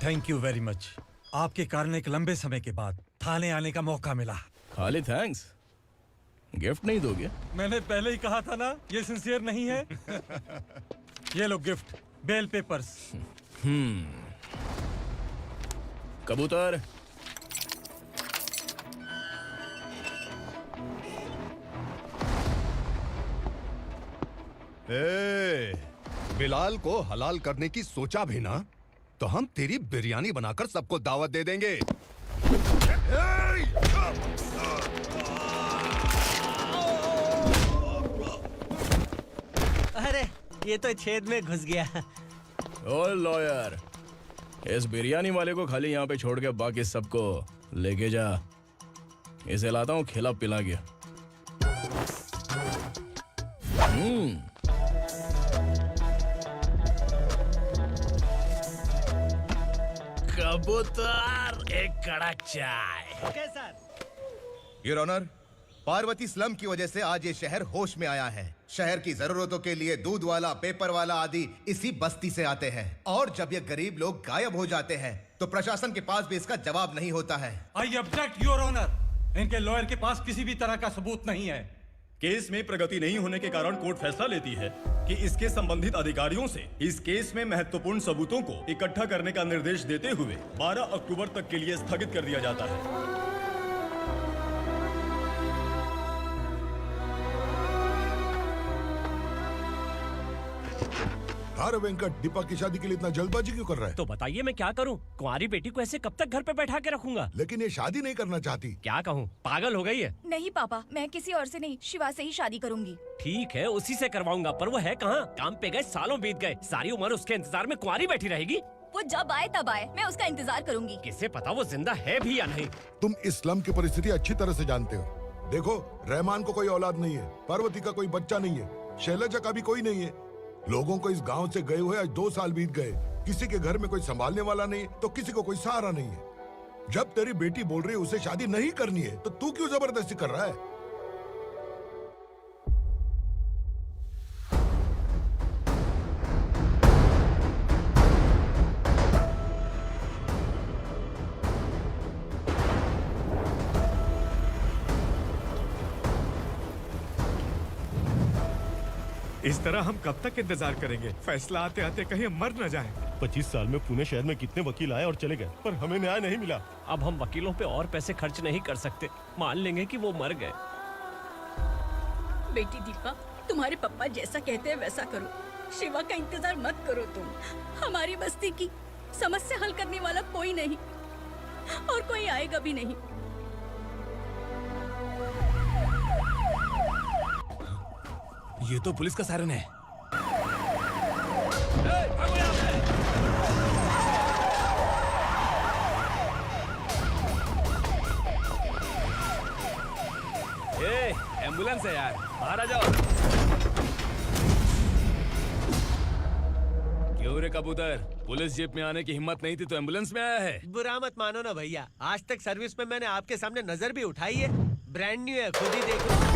Thank you very much. आपके कारण एक लंबे समय के बाद थाने आने का मौका मिला। खाली थैंक्स, गिफ्ट नहीं दोगे? मैंने पहले ही कहा था ना, ये सिंसियर नहीं है। ये लो गिफ्ट, बेल पेपर्स। कबूतर, बिलाल को हलाल करने की सोचा भी ना, तो हम तेरी बिरयानी बनाकर सबको दावत दे देंगे। अरे ये तो छेद में घुस गया। ओ लॉयर, इस बिरयानी वाले को खाली यहाँ पे छोड़ के बाकी सबको लेके जा। इसे लाता हूँ खिला पिला के। कबूतर, एक कड़क चाय। Okay sir. Your honour, Parvati slum की वजह से आज ये शहर होश में आया है। शहर की जरूरतों के लिए दूध वाला, पेपर वाला आदि इसी बस्ती से आते हैं, और जब ये गरीब लोग गायब हो जाते हैं तो प्रशासन के पास भी इसका जवाब नहीं होता है। I object your honour. इनके लॉयर के पास किसी भी तरह का सबूत नहीं है। केस में प्रगति नहीं होने के कारण कोर्ट फैसला लेती है कि इसके संबंधित अधिकारियों से इस केस में महत्वपूर्ण सबूतों को इकट्ठा करने का निर्देश देते हुए 12 अक्टूबर तक के लिए स्थगित कर दिया जाता है। अरे वेंकट, दीपक की शादी के लिए इतना जल्दबाजी क्यों कर रहा है? तो बताइए मैं क्या करूं? कुंवारी बेटी को ऐसे कब तक घर पे बैठा के रखूंगा? लेकिन ये शादी नहीं करना चाहती। क्या कहूं, पागल हो गई है। नहीं पापा, मैं किसी और से नहीं, शिवा से ही शादी करूंगी। ठीक है, उसी से करवाऊंगा, पर वो है कहाँ? काम पे गए, सालों बीत गए, सारी उम्र उसके इंतजार में कुंवारी बैठी रहेगी। वो जब आए तब आए, मैं उसका इंतजार करूंगी। किसे पता वो जिंदा है भी या नहीं। तुम इस्लाम की परिस्थिति अच्छी तरह से जानते हो। देखो, रहमान को कोई औलाद नहीं है, पार्वती का कोई बच्चा नहीं है, शैलजा का भी कोई नहीं है। लोगों को इस गांव से गए हुए आज 2 साल बीत गए। किसी के घर में कोई संभालने वाला नहीं, तो किसी को कोई सहारा नहीं है। जब तेरी बेटी बोल रही है उसे शादी नहीं करनी है, तो तू क्यों जबरदस्ती कर रहा है? इस तरह हम कब तक इंतजार करेंगे? फैसला आते आते कहीं हम मर न जाएं। 25 साल में पुणे शहर में कितने वकील आए और चले गए, पर हमें न्याय नहीं मिला। अब हम वकीलों पे और पैसे खर्च नहीं कर सकते। मान लेंगे कि वो मर गए। बेटी दीपा, तुम्हारे पापा जैसा कहते हैं वैसा करो। शिवा का इंतजार मत करो तुम। हमारी बस्ती की समस्या हल करने वाला कोई नहीं, और कोई आएगा भी नहीं। ये तो पुलिस का सायरन है। एम्बुलेंस है यार, बाहर आ जाओ। क्यों रे कबूतर, पुलिस जीप में आने की हिम्मत नहीं थी तो एम्बुलेंस में आया है? बुरा मत मानो ना भैया, आज तक सर्विस में मैंने आपके सामने नजर भी उठाई है। ब्रांड न्यू है, खुद ही देखो।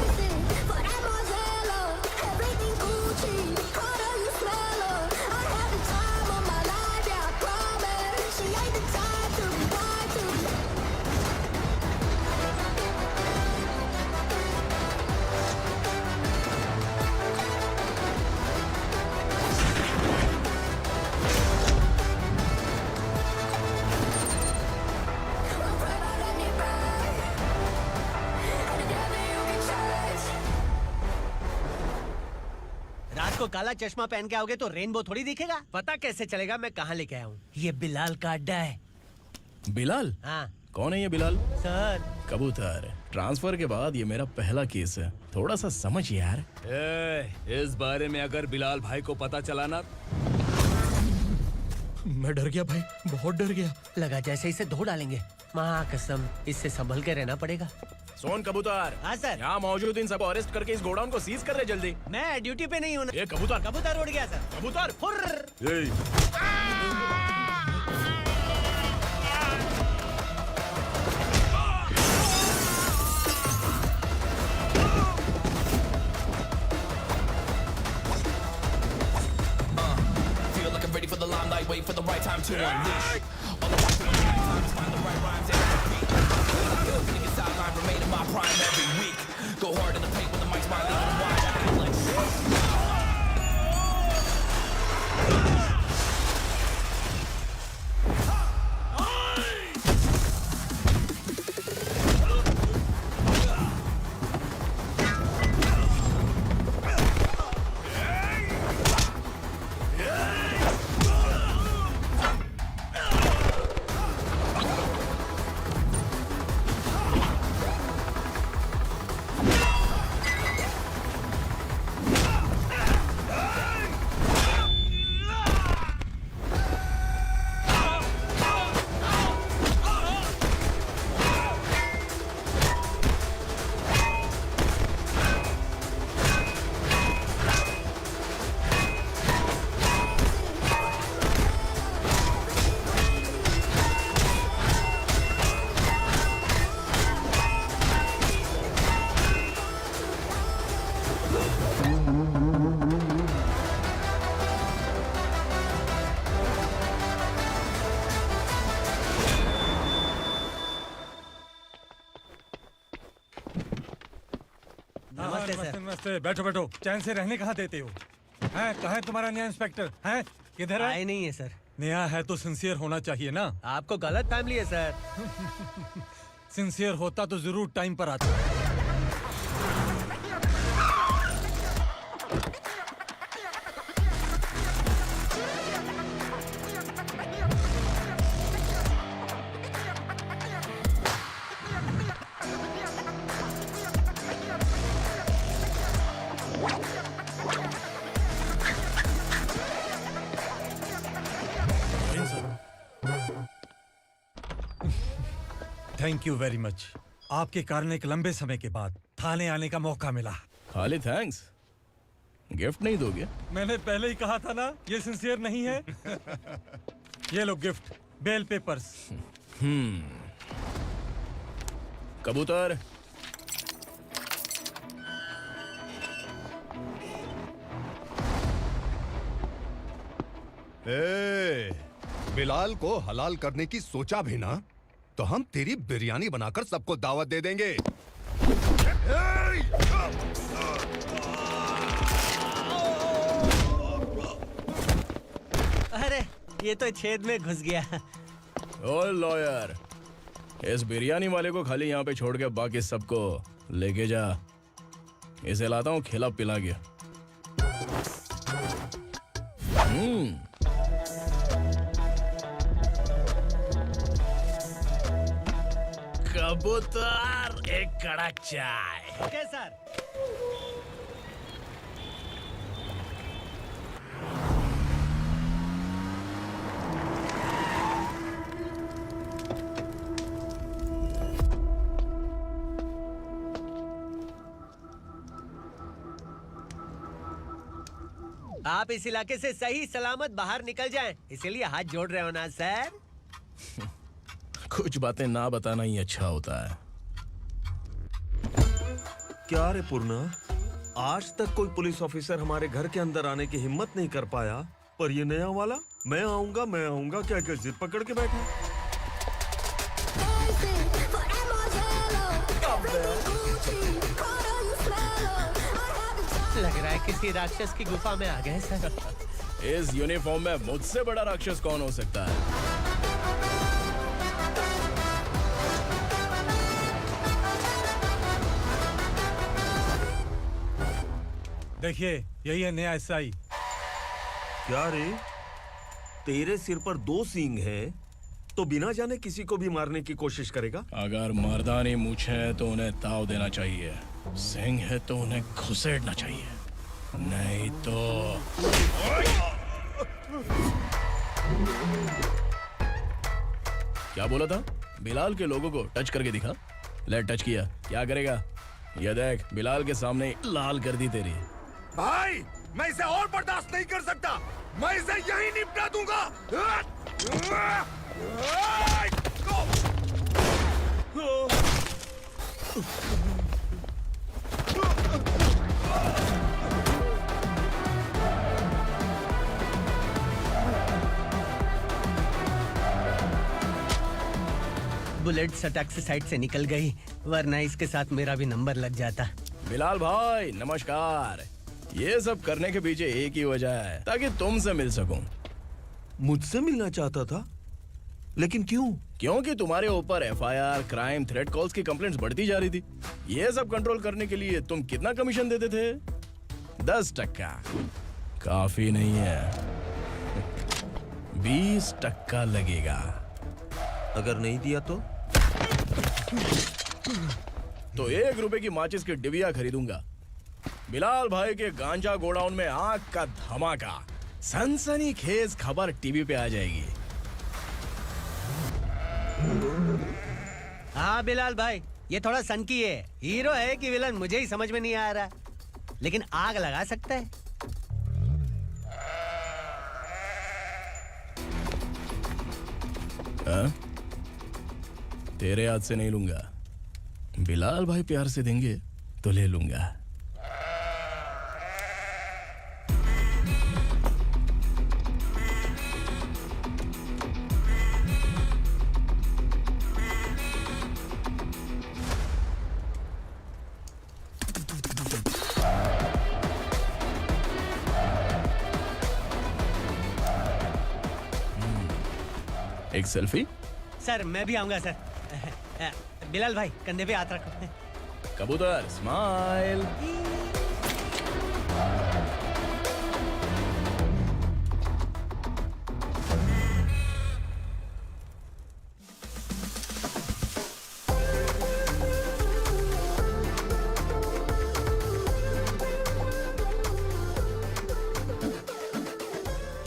रात को काला चश्मा पहन के आओगे तो रेनबो थोड़ी दिखेगा। पता कैसे चलेगा मैं कहाँ लेके आया हूँ? ये बिलाल का अड्डा है। बिलाल? हाँ कौन है ये बिलाल? सर, कबूतर, ट्रांसफर के बाद ये मेरा पहला केस है, थोड़ा सा समझ यार। इस बारे में अगर बिलाल भाई को पता चला ना। मैं डर गया भाई, बहुत डर गया। लगा जैसे इसे धो डालेंगे। माँ कसम, इससे संभल के रहना पड़ेगा। सोन कबूतर। हाँ सर। यहाँ मौजूद इन सबको अरेस्ट करके इस गोडाउन को सीज कर रहे जल्दी। मैं ड्यूटी पे नहीं हूँ। ये कबूतर। कबूतर उड़ गया सर। कबूतर। Feel like I'm ready for the limelight, wait for the right time to unleash. All नमस्ते सर। नमस्ते। बैठो बैठो, चैन से रहने कहाँ देते हो? हैं, कहाँ है तुम्हारा नया इंस्पेक्टर? हैं, किधर है? आए नहीं है सर। नया है तो सिंसियर होना चाहिए ना। आपको गलत फैमिली है सर। सिंसियर होता तो जरूर टाइम पर आता। Thank you very much. आपके कारण एक लंबे समय के बाद थाने आने का मौका मिला। खाली थैंक्स, गिफ्ट नहीं दोगे? मैंने पहले ही कहा था ना, ये सिंसियर नहीं है। ये लो गिफ्ट, बेल पेपर्स। कबूतर। बिलाल को हलाल करने की सोचा भी ना, तो हम तेरी बिरयानी बनाकर सबको दावत दे देंगे। अरे ये तो छेद में घुस गया। ओ लॉयर, इस बिरयानी वाले को खाली यहाँ पे छोड़ के बाकी सबको लेके जा। इसे लाता हूँ खिला पिला के। कबूतर, एक कड़क चाय। Okay sir. आप इस इलाके से सही सलामत बाहर निकल जाएं, इसीलिए हाथ जोड़ रहे हो ना सर। कुछ बातें ना बताना ही अच्छा होता है। क्या रे पूर्णा, आज तक कोई पुलिस ऑफिसर हमारे घर के अंदर आने की हिम्मत नहीं कर पाया, पर ये नया वाला मैं आऊंगा क्या क्या जिद पकड़ के बैठा। लग रहा है किसी राक्षस की गुफा में आ गए सर। इस यूनिफॉर्म में मुझसे बड़ा राक्षस कौन हो सकता है? देखिए, यही है नया एसआई। क्या रे, तेरे सिर पर 2 सींग है तो बिना जाने किसी को भी मारने की कोशिश करेगा? अगर मर्दानी मूछें हैं तो उन्हें ताव देना चाहिए, सिंह है तो उन्हें घुसेड़ना चाहिए, नहीं तो। क्या बोला था? बिलाल के लोगों को टच करके दिखा। ले टच किया, क्या करेगा? ये देख, बिलाल के सामने ही लाल कर दी तेरी। भाई, मैं इसे और बर्दाश्त नहीं कर सकता। मैं इसे यहीं निपटा दूंगा। बुलेट सटक से साइड से निकल गई, वरना इसके साथ मेरा भी नंबर लग जाता। बिलाल भाई नमस्कार। ये सब करने के पीछे एक ही वजह है, ताकि तुमसे मिल सकूं। मुझसे मिलना चाहता था, लेकिन क्यों? क्योंकि तुम्हारे ऊपर एफआईआर, क्राइम, थ्रेट कॉल्स की कंप्लेंट्स बढ़ती जा रही थी। ये सब कंट्रोल करने के लिए तुम कितना कमीशन देते थे? 10%। काफी नहीं है, 20% लगेगा। अगर नहीं दिया तो 1 रुपए की माचिस की डिबिया खरीदूंगा। बिलाल भाई के गांजा गोडाउन में आग का धमाका, सनसनीखेज खबर टीवी पे आ जाएगी। हाँ बिलाल भाई, ये थोड़ा सनकी है। हीरो है कि विलन मुझे ही समझ में नहीं आ रहा, लेकिन आग लगा सकता है। तेरे हाथ से नहीं लूंगा, बिलाल भाई प्यार से देंगे तो ले लूंगा। एक सेल्फी। सर मैं भी आऊंगा सर। बिलाल भाई कंधे पे हाथ रखो। कबूतर स्माइल।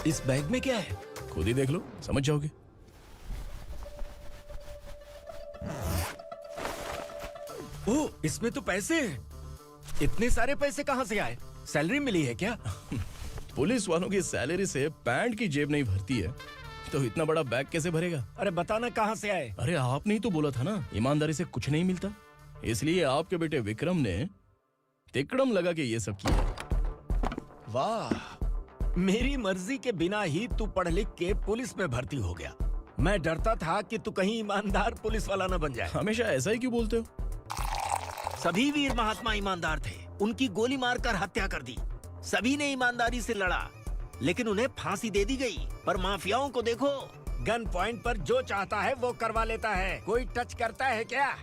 इस बैग में क्या है? खुद ही देख लो, समझ जाओगे। ओ, इसमें तो पैसे हैं। इतने सारे पैसे कहाँ से आए? सैलरी मिली है क्या? पुलिस वालों की सैलरी से पैंट की जेब नहीं भरती है, तो इतना बड़ा बैग कैसे भरेगा? अरे बताना कहाँ से आए? अरे आपने ही तो बोला था ना, ईमानदारी से कुछ नहीं मिलता, इसलिए आपके बेटे विक्रम ने तिकड़म लगा के ये सब किया। वाह, मेरी मर्जी के बिना ही तू पढ़ लिख के पुलिस में भर्ती हो गया। मैं डरता था कि तू कहीं ईमानदार पुलिस वाला न बन जाए। हमेशा ऐसा ही क्यों बोलते हो? सभी वीर महात्मा ईमानदार थे, उनकी गोली मारकर हत्या कर दी। सभी ने ईमानदारी से लड़ा, लेकिन उन्हें फांसी दे दी गई। पर माफियाओं को देखो, गन पॉइंट पर जो चाहता है वो करवा लेता है। कोई टच करता है क्या?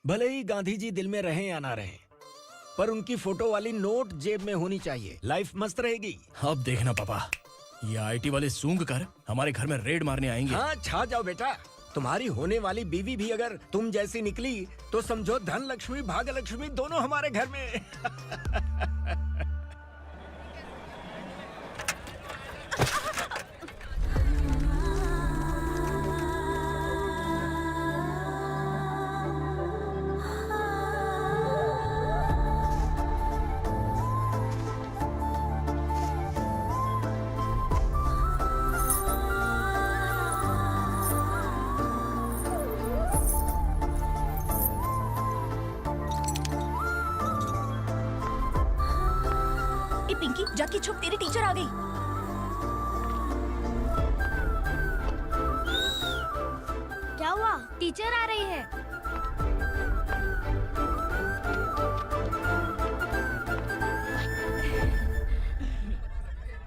भले ही गांधी जी दिल में रहे या ना रहे, पर उनकी फोटो वाली नोट जेब में होनी चाहिए। लाइफ मस्त रहेगी। अब देखना पापा, ये आईटी वाले सूंघ कर हमारे घर में रेड मारने आएंगे। हाँ, छा जाओ बेटा। तुम्हारी होने वाली बीवी भी अगर तुम जैसी निकली तो समझो धन लक्ष्मी भाग्य लक्ष्मी दोनों हमारे घर में। पिंकी जाके छुप, तेरी टीचर आ गई। क्या हुआ? टीचर आ रही है।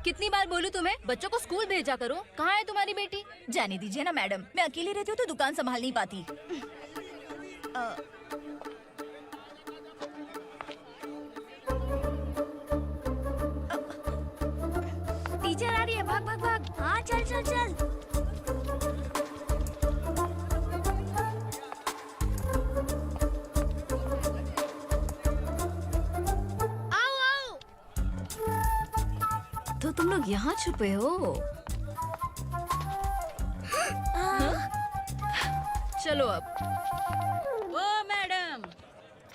कितनी बार बोलूं तुम्हें, बच्चों को स्कूल भेजा करो। कहाँ है तुम्हारी बेटी? जाने दीजिए ना मैडम, मैं अकेली रहती हूँ तो दुकान संभाल नहीं पाती। टीचर आ रही है, भाग भाग भाग। हाँ चल चल चल। आओ आओ। तो तुम लोग यहाँ छुपे हो? चलो अब। ओ मैडम,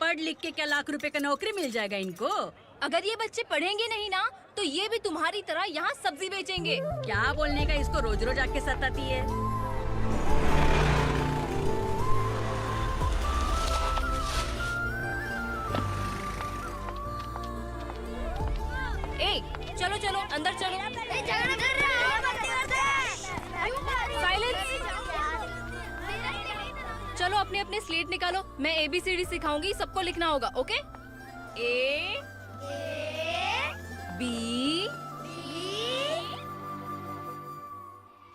पढ़ लिख के क्या लाख रुपए का नौकरी मिल जाएगा इनको? अगर ये बच्चे पढ़ेंगे नहीं ना, तो ये भी तुम्हारी तरह यहाँ सब्जी बेचेंगे। क्या बोलने का, इसको रोज रोज आके सताती है। ए, चलो चलो अंदर चलो। झगड़ा कर रहा साइलेंस। चलो अपने अपने स्लेट निकालो, मैं ABCD सिखाऊंगी, सबको लिखना होगा। ओके? A B।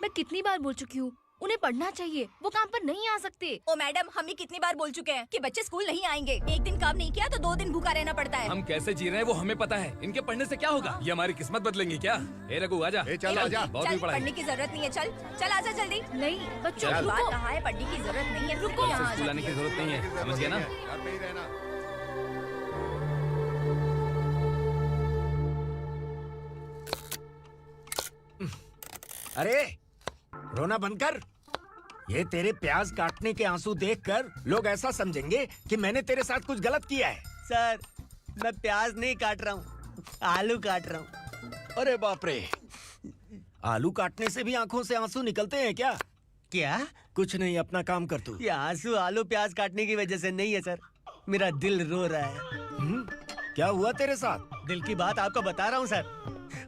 मैं कितनी बार बोल चुकी हूँ, उन्हें पढ़ना चाहिए, वो काम पर नहीं आ सकते। ओ मैडम, हम ही कितनी बार बोल चुके हैं कि बच्चे स्कूल नहीं आएंगे। एक दिन काम नहीं किया तो 2 दिन भूखा रहना पड़ता है। हम कैसे जी रहे हैं वो हमें पता है, इनके पढ़ने से क्या होगा? ये हमारी किस्मत बदलेंगी क्या? ए रघु आजा। चल आजा। बहुत ही पढ़ाई। पढ़ने की जरूरत नहीं है, चल चल आजा जल्दी। नहीं बच्चों चल। रुको। कहा है पढ़ने की जरूरत नहीं है, रुको। कल से स्कूल आने की जरूरत नहीं है, समझ गया ना? घर पे ही रहना। अरे रोना बंद कर। ये तेरे प्याज काटने के आंसू देखकर लोग ऐसा समझेंगे कि मैंने तेरे साथ कुछ गलत किया है। सर, मैं प्याज नहीं काट रहा हूँ, आलू काट रहा हूँ। अरे बाप रे, आलू काटने से भी आंखों से आंसू निकलते हैं क्या? क्या? कुछ नहीं, अपना काम कर तू। ये आंसू आलू प्याज काटने की वजह से नहीं है सर, मेरा दिल रो रहा है। क्या हुआ तेरे साथ? दिल की बात आपको बता रहा हूँ सर।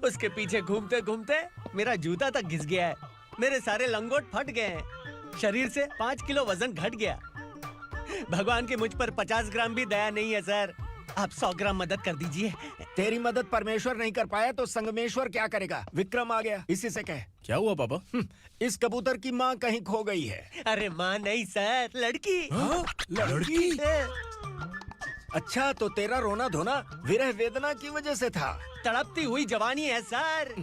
उसके पीछे घूमते घूमते मेरा जूता तक घिस गया है, मेरे सारे लंगोट फट गए हैं, शरीर से 5 किलो वजन घट गया। भगवान की मुझ पर 50 ग्राम भी दया नहीं है सर। आप 100 ग्राम मदद कर दीजिए। तेरी मदद परमेश्वर नहीं कर पाया तो संगमेश्वर क्या करेगा? विक्रम आ गया, इसी से कह। क्या हुआ पापा? इस कबूतर की माँ कहीं खो गई है। अरे माँ नहीं सर, लड़की। लड़की? अच्छा, तो तेरा रोना धोना विरह वेदना की वजह से था। तड़पती हुई जवानी है सर।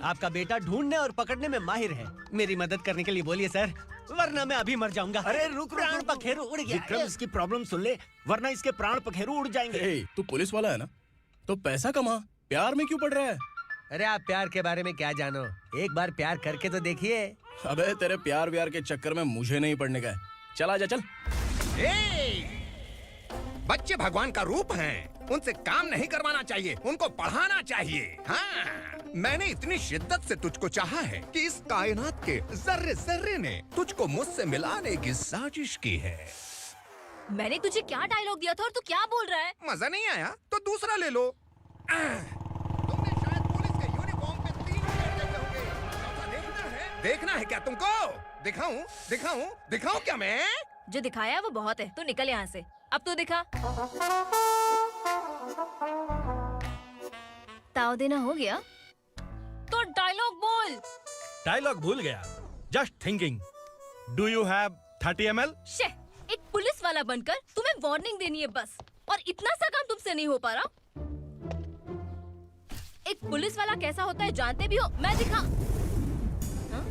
आपका बेटा ढूंढने और पकड़ने में माहिर है। मेरी मदद करने के लिए बोलिए सर, वरना मैं अभी मर जाऊंगा। अरे रुक रुक, प्राण पखेरु उड़ गया। विक्रम, इसकी प्रॉब्लम सुन ले, वरना इसके प्राण पखेरु उड़ जाएंगे। तू पुलिस वाला है ना, तो पैसा कमा, प्यार में क्यों पड़ रहा है? अरे आप प्यार के बारे में क्या जानो, एक बार प्यार करके तो देखिए। अबे तेरे प्यार व्यार के चक्कर में मुझे नहीं पड़ने का है। चल आजा चल। बच्चे भगवान का रूप हैं, उनसे काम नहीं करवाना चाहिए, उनको पढ़ाना चाहिए। हाँ, मैंने इतनी शिद्दत से तुझको चाहा है कि इस कायनात के जर्रे जर्रे ने तुझको मुझसे मिलाने की साजिश की है। मैंने तुझे क्या डायलॉग दिया था और तू क्या बोल रहा है? मजा नहीं आया तो दूसरा ले लो। तुमने शायद पुलिस के यूनिफॉर्म पे 3 मिनट देखे होंगे। चौथा देखना है क्या तुमको? दिखाऊं क्या मैं? जो दिखाया वो बहुत है, तू निकल यहाँ से। अब तो दिखा। ताव देना हो गया तो डायलॉग बोल। डायलॉग भूल गया। Just thinking. Do you have 30 ml? शे, एक पुलिस वाला बनकर तुम्हें वार्निंग देनी है बस, और इतना सा काम तुमसे नहीं हो पा रहा। एक पुलिस वाला कैसा होता है जानते भी हो? मैं दिखा। हाँ?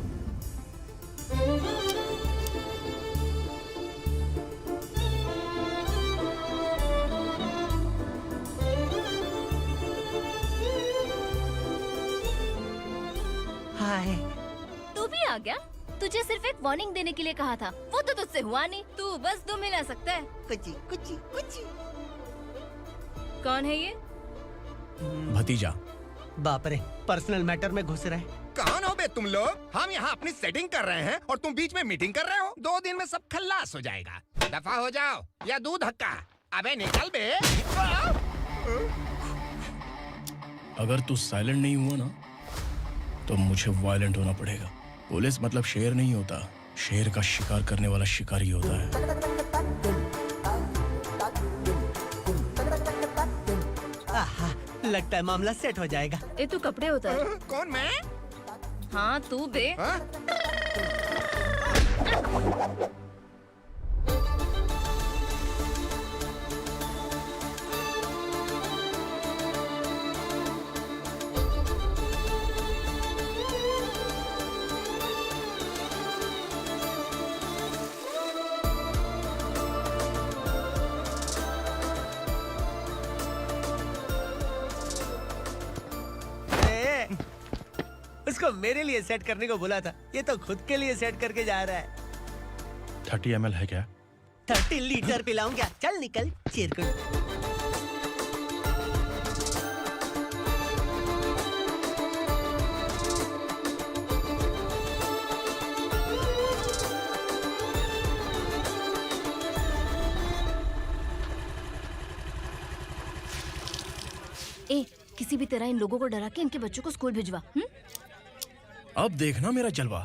हाय, तू भी आ गया? तुझे सिर्फ एक वार्निंग देने के लिए कहा था, वो तो तुझसे हुआ नहीं। तू बस दो मिला सकता है। कुछ। कौन है ये? भतीजा। बाप रे, पर्सनल मैटर में घुस रहे। कौन हो बे तुम लोग? हम यहाँ अपनी सेटिंग कर रहे हैं और तुम बीच में मीटिंग कर रहे हो। 2 दिन में सब खल्लास हो जाएगा। दफा हो जाओ या दूध हक्का। अबे निकल बे। अगर तू साइलेंट नहीं हुआ ना तो मुझे वायलेंट होना पड़ेगा। पुलिस मतलब शेर नहीं होता, शेर का शिकार करने वाला शिकारी होता है। आहा, लगता है मामला सेट हो जाएगा। ये तू कपड़े उतार। कौन मैं? हाँ तू बे। उसको मेरे लिए सेट करने को बोला था, ये तो खुद के लिए सेट करके जा रहा है। 30 ml है क्या? 30 लीटर पिलाऊं क्या? चल निकल चिरकुट। ए, किसी भी तरह इन लोगों को डरा के इनके बच्चों को स्कूल भिजवा। अब देखना मेरा जलवा।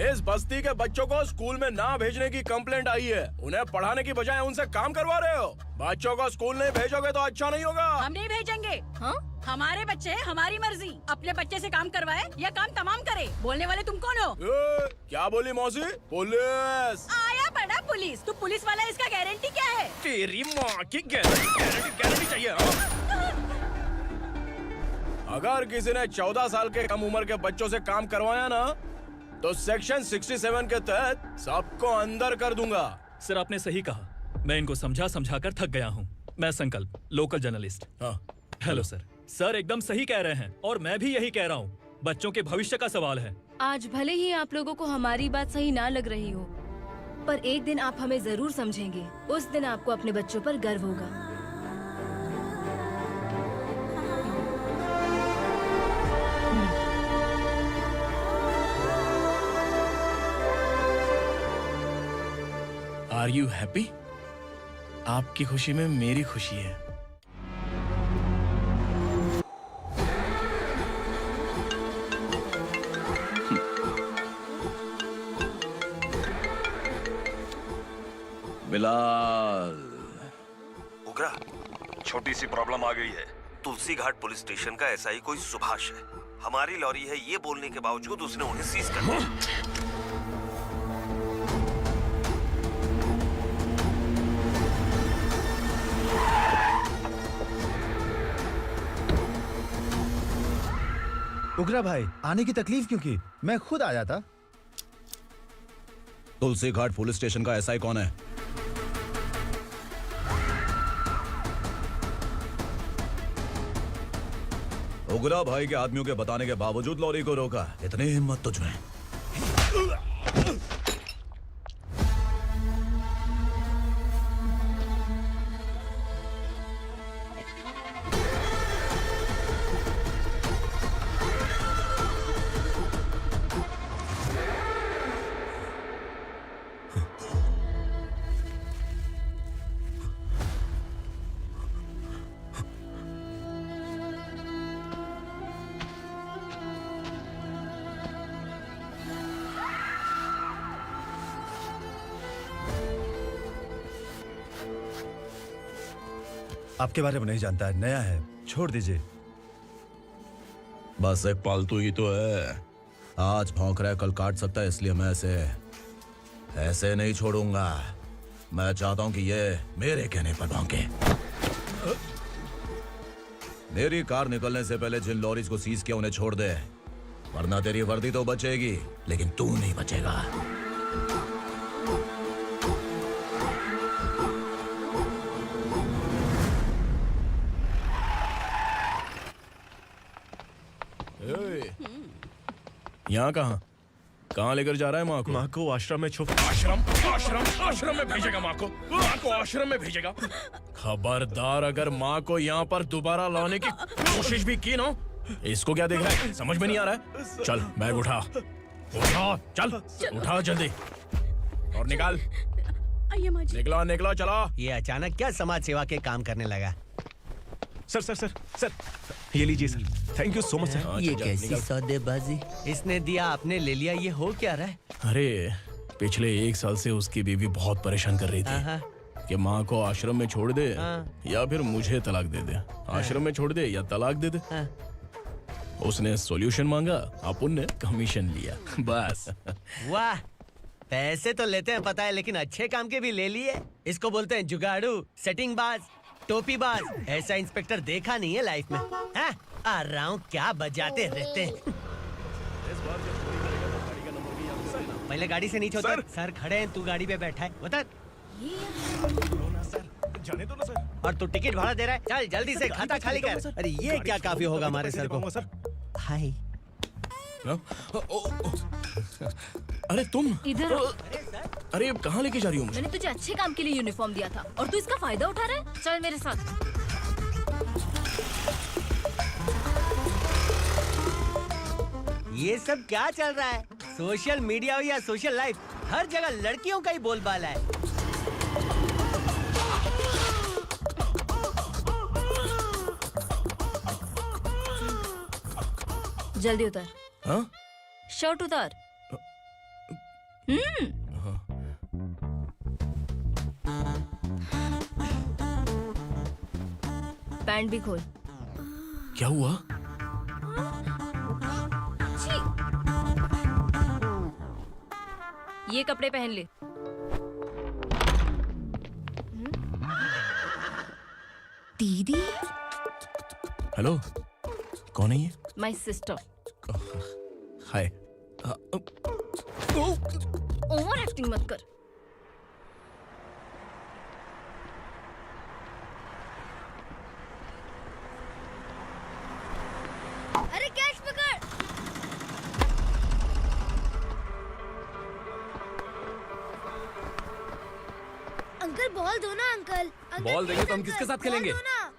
इस बस्ती के बच्चों को स्कूल में ना भेजने की कंप्लेंट आई है। उन्हें पढ़ाने की बजाय उनसे काम करवा रहे हो। बच्चों को स्कूल नहीं भेजोगे तो अच्छा नहीं होगा। हम नहीं भेजेंगे। हाँ? हमारे बच्चे, हमारी मर्जी। अपने बच्चे से काम करवाए या काम तमाम करे। बोलने वाले तुम कौन हो? क्या बोली मौसी? पुलिस आया बड़ा पुलिस। तू पुलिस वाला, इसका गारंटी क्या है? तेरी माँ की गारंटी चाहिए। अगर किसी ने 14 साल के कम उम्र के बच्चों से काम करवाया ना तो सेक्शन 67 के तहत सबको अंदर कर दूंगा। सर आपने सही कहा। मैं इनको समझा कर थक गया हूँ। मैं संकल्प, लोकल जर्नलिस्ट। हाँ। Hello sir. सर एकदम सही कह रहे हैं और मैं भी यही कह रहा हूँ। बच्चों के भविष्य का सवाल है। आज भले ही आप लोगों को हमारी बात सही ना लग रही हो, पर एक दिन आप हमें जरूर समझेंगे। उस दिन आपको अपने बच्चों पर गर्व होगा। Are you happy? आपकी खुशी में मेरी खुशी है। बिलाल, उगरा, छोटी सी प्रॉब्लम आ गई है। तुलसी घाट पुलिस स्टेशन का एसआई कोई सुभाष है। हमारी लॉरी है ये बोलने के बावजूद उसने उन्हें सीज कर दिया। उगरा भाई, आने की तकलीफ क्यों की? मैं खुद आ जाता। तुलसी घाट पुलिस स्टेशन का एसआई कौन है? उगरा भाई के आदमियों के बताने के बावजूद लॉरी को रोका। इतनी हिम्मत तुझमें? आपके बारे में नहीं जानता है, नया है, छोड़ दीजिए। बस एक पालतू ही तो है। आज भौंक रहा है, कल काट सकता है, इसलिए मैं ऐसे नहीं छोड़ूंगा। मैं चाहता हूं कि ये मेरे कहने पर भौंके। मेरी कार निकलने से पहले जिन लॉरीज को सीज किया उन्हें छोड़ दे, वरना तेरी वर्दी तो बचेगी लेकिन तू नहीं बचेगा। यहाँ कहाँ लेकर जा रहा है माँ को? माँ को आश्रम में आश्रम में भेजेगा माँ को आश्रम में भेजेगा। खबरदार, अगर माँ को यहाँ पर दोबारा लाने की कोशिश भी की ना, इसको क्या देख रहा है? समझ में नहीं आ रहा है? चल बैग उठा, चल उठा जल्दी और निकाल। निकला चला। ये अचानक क्या समाज सेवा के काम करने लगा? सर, ये लीजिए sir. Thank you so much sir. ये कैसी सौदेबाजी? इसने दिया, आपने ले लिया, ये हो क्या रहा है? अरे पिछले 1 साल से उसकी बीवी बहुत परेशान कर रही थी कि माँ को आश्रम में छोड़ दे या फिर मुझे तलाक दे दे। आश्रम में छोड़ दे या तलाक दे दे। उसने सॉल्यूशन मांगा, अपन ने कमीशन लिया, बस। वाह, पैसे तो लेते हैं पता है, लेकिन अच्छे काम के भी ले लिए। इसको बोलते हैं जुगाड़ू, सेटिंग बाज, टोपी बाज। ऐसा इंस्पेक्टर देखा नहीं है लाइफ में। हाँ? आ रहा हूँ, क्या बजाते रहते हैं। पहले गाड़ी से नीचे उतर। सर खड़े हैं, तू गाड़ी पे बैठा है, उतर। जाने दो ना सर। और तू टिकट भाड़ा दे रहा है? चल जल्दी से खाता खाली कर। अरे ये क्या काफी होगा हमारे सर को। हाय। अरे तुम इधर। अरे कहाँ लेके जा रही हो मुझे? मैंने तुझे अच्छे काम के लिए यूनिफॉर्म दिया था और तू इसका फायदा उठा रहा है। चल मेरे साथ। ये सब क्या चल रहा है? सोशल मीडिया हो या सोशल लाइफ, हर जगह लड़कियों का ही बोलबाला है। जल्दी उतर। हाँ? शर्ट उतार। पैंट भी खोल। क्या हुआ? ये कपड़े पहन ले। दीदी। हेलो, कौन है ये? My sister. Hi. Over acting मत कर। अरे कैच पकड़। अंकल बॉल दो ना अंकल। बॉल देंगे तो हम किसके साथ खेलेंगे?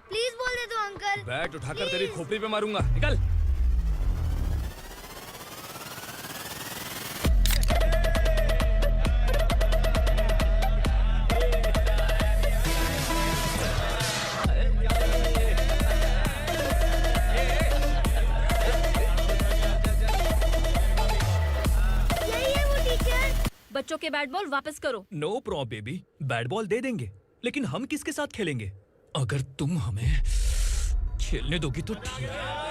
प्लीज बॉल दे दो अंकल। बैट उठाकर तेरी खोपड़ी पे मारूंगा, निकल। बच्चों के बैट बॉल वापस करो। No problem baby, bat ball दे देंगे, लेकिन हम किसके साथ खेलेंगे? अगर तुम हमें खेलने दोगी तो ठीक है।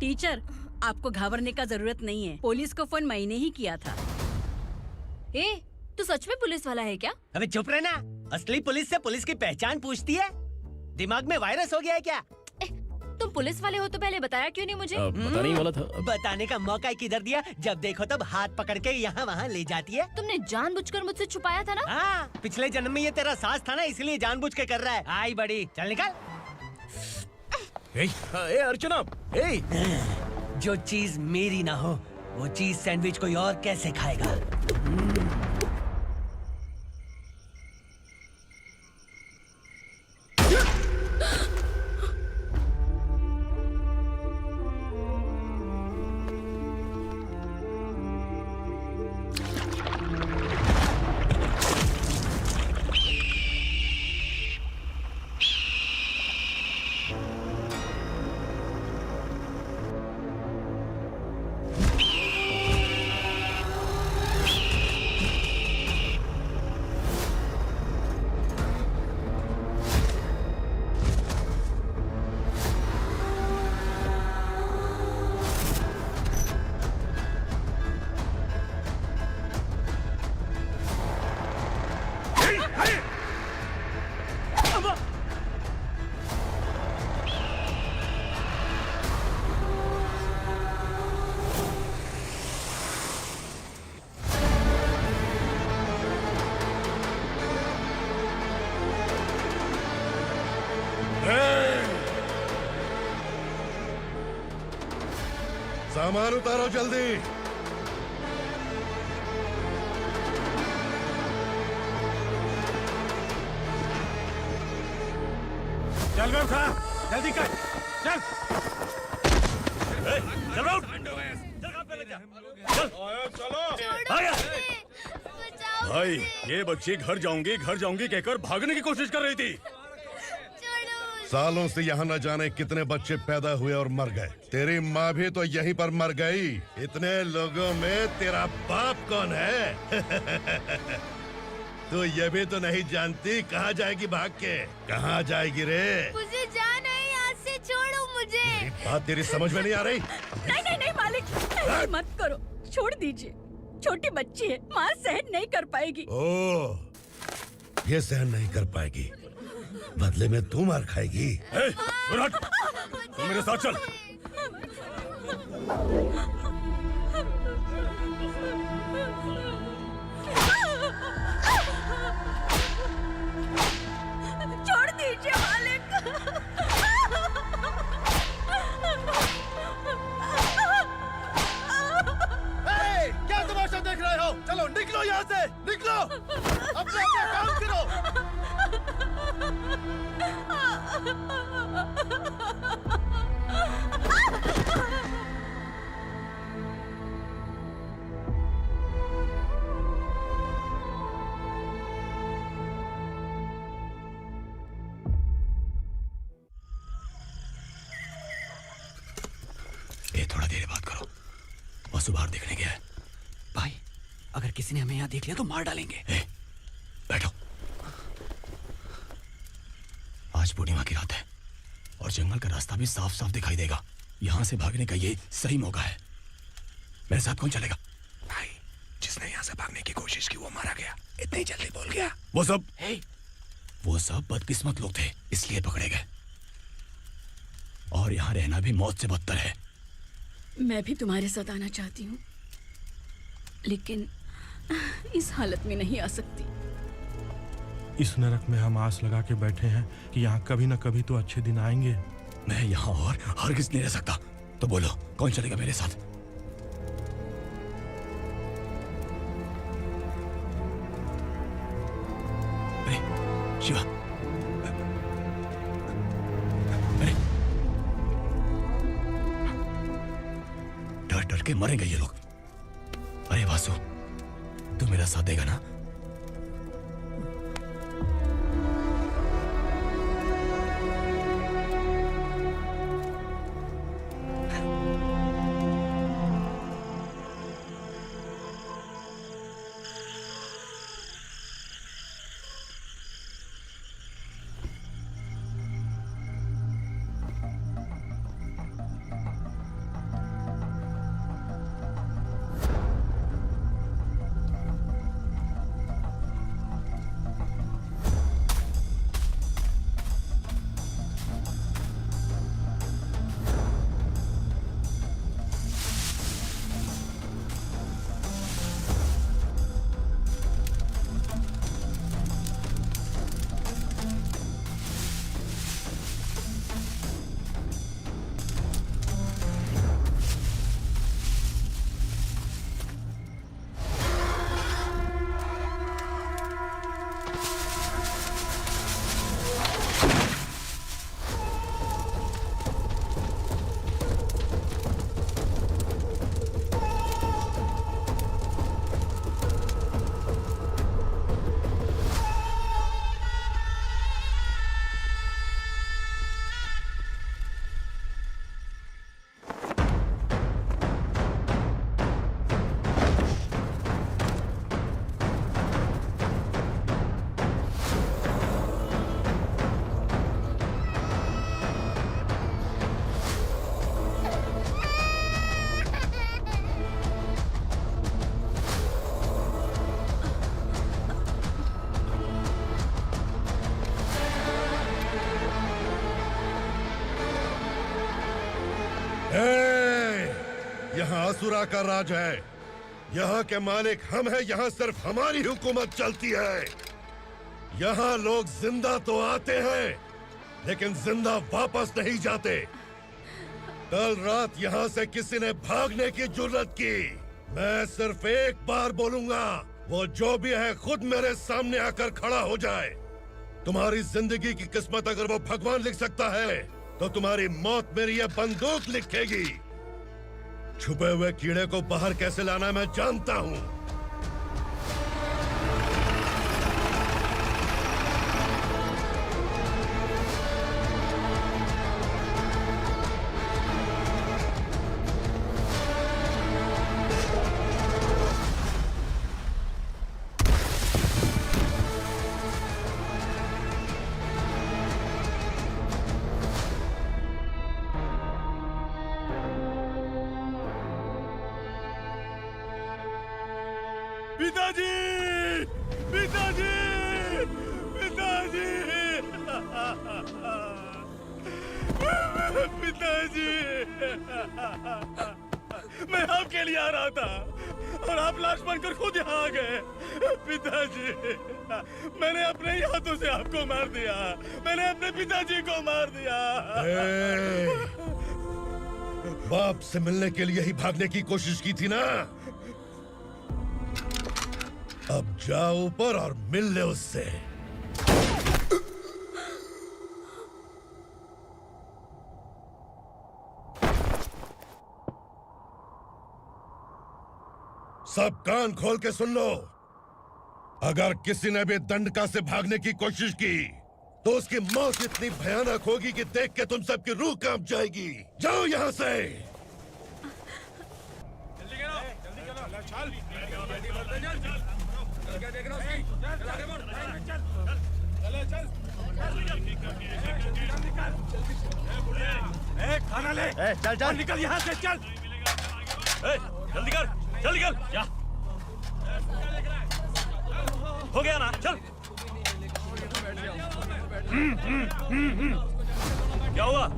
टीचर, आपको घबराने का जरूरत नहीं है। पुलिस को फोन मैंने ही किया था। ए, तू सच में पुलिस वाला है क्या? अबे चुप रहना। असली पुलिस से पुलिस की पहचान पूछती है? दिमाग में वायरस हो गया है क्या? तुम पुलिस वाले हो तो पहले बताया क्यों नहीं मुझे? बताने ही वाला था। बताने का मौका किधर दिया? जब देखो तब हाथ पकड़ के यहाँ वहाँ ले जाती है। तुमने जानबूझकर मुझसे छुपाया था ना? हाँ, पिछले जन्म में ये तेरा सास था ना, इसलिए जानबूझ के कर रहा है। आई बड़ी, चल निकल। ए अर्चना, जो चीज मेरी ना हो वो चीज सैंडविच कोई और कैसे खाएगा? सामान उतारो जल्दी। चल बे उठा, जल्दी कर, चल। चल उठ, भाई, ये बच्ची घर जाऊंगी कहकर भागने की कोशिश कर रही थी। सालों से यहाँ न जाने कितने बच्चे पैदा हुए और मर गए। तेरी माँ भी तो यहीं पर मर गई। इतने लोगों में तेरा बाप कौन है? तू ये भी तो नहीं जानती कहाँ जाएगी भाग के? कहाँ जाएगी रे? मुझे जाना है, यहाँ से छोड़ो मुझे। बात तेरी समझ में नहीं आ रही? नहीं मालिक, ऐसे मत करो, छोड़ दीजिए। छोटी बच्ची है, माँ सहन नहीं कर पाएगी। ओह, ये सहन नहीं कर पाएगी, बदले में तू मार खाएगी। तू मेरे साथ चल। छोड़ दीजिए मालिक। क्या तमाशा देख रहे हो? चलो निकलो यहाँ से, निकलो। अपना काम करो। वासु बाहर देखने गया है। भाई अगर किसी ने हमें यहाँ देख लिया तो मार डालेंगे। बैठो। आज पूर्णिमा की रात है और जंगल का रास्ता भी साफ साफ दिखाई देगा। यहाँ से भागने का ये सही मौका है। मेरे साथ कौन चलेगा? भाई, जिसने यहाँ से भागने की कोशिश की वो मारा गया। इतनी जल्दी बोल गया। वो सब बदकिस्मत लोग थे, इसलिए पकड़े गए। और यहाँ रहना भी मौत से बदतर है। मैं भी तुम्हारे साथ आना चाहती हूँ, लेकिन इस हालत में नहीं आ सकती। इस नरक में हम आस लगा के बैठे हैं कि यहाँ कभी न कभी तो अच्छे दिन आएंगे। मैं यहाँ और हरगिज़ नहीं रह सकता। तो बोलो, कौन चलेगा मेरे साथ? अरे शिवा, अरे डर डर के मरेंगे ये लोग। अरे वासु, तू मेरा साथ देगा ना? यहाँ असुरा का राज है। यहाँ के मालिक हम हैं। यहाँ सिर्फ हमारी हुकूमत चलती है। यहाँ लोग जिंदा तो आते हैं लेकिन जिंदा वापस नहीं जाते। कल रात यहाँ से किसी ने भागने की जुर्रत की, मैं सिर्फ एक बार बोलूंगा, वो जो भी है खुद मेरे सामने आकर खड़ा हो जाए। तुम्हारी जिंदगी की किस्मत अगर वो भगवान लिख सकता है तो तुम्हारी मौत मेरी ये बंदूक लिखेगी। छुपे हुए कीड़े को बाहर कैसे लाना मैं जानता हूँ। पिताजी! पिताजी! पिताजी! पिताजी! मैं आपके लिए आ रहा था और आप लाश बनकर खुद यहाँ आ गए। पिताजी, मैंने अपने ही हाथों से आपको मार दिया। मैंने अपने पिताजी को मार दिया। बाप से मिलने के लिए ही भागने की कोशिश की थी ना? अब जाओ ऊपर और मिल ले उससे। सब कान खोल के सुन लो। अगर किसी ने भी दंडका से भागने की कोशिश की तो उसकी मौत इतनी भयानक होगी कि देख के तुम सबकी रूह कांप जाएगी। जाओ यहाँ से। खाना ले। चल चल निकल यहाँ से, चल। जल्दी कर, जल्दी कर, जा। हो गया ना, चल। क्या हुआ?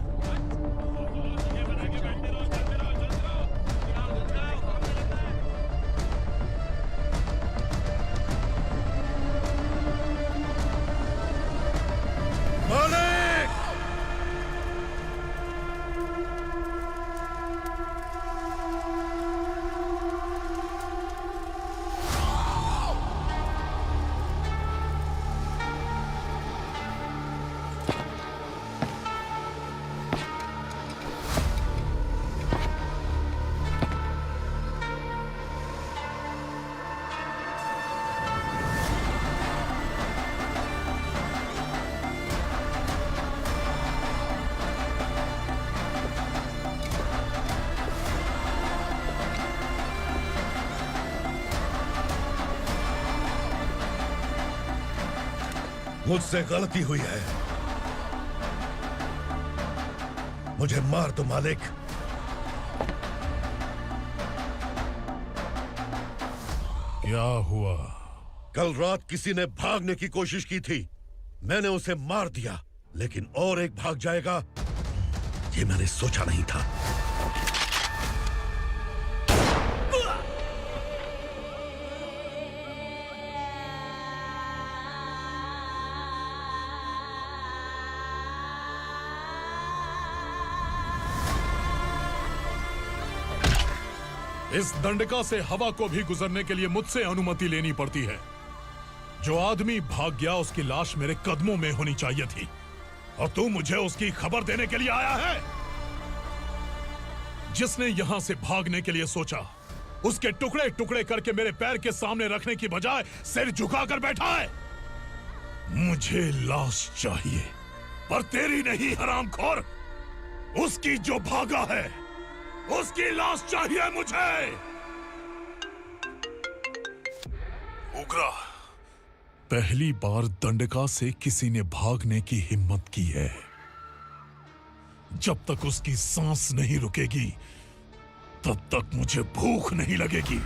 मुझसे गलती हुई है, मुझे मार दो मालिक। क्या हुआ? कल रात किसी ने भागने की कोशिश की थी, मैंने उसे मार दिया, लेकिन और एक भाग जाएगा ये मैंने सोचा नहीं था। इस दंडका से हवा को भी गुजरने के लिए मुझसे अनुमति लेनी पड़ती है। जो आदमी भाग गया उसकी लाश मेरे कदमों में होनी चाहिए थी, और तू मुझे उसकी खबर देने के लिए आया है। जिसने यहां से भागने के लिए सोचा, उसके टुकड़े टुकड़े करके मेरे पैर के सामने रखने की बजाय सिर झुकाकर बैठा है। मुझे लाश चाहिए, पर तेरी नहीं हरामखोर, उसकी जो भागा है उसकी लाश चाहिए मुझे। उग्रा, पहली बार दंडका से किसी ने भागने की हिम्मत की है। जब तक उसकी सांस नहीं रुकेगी तब तक मुझे भूख नहीं लगेगी।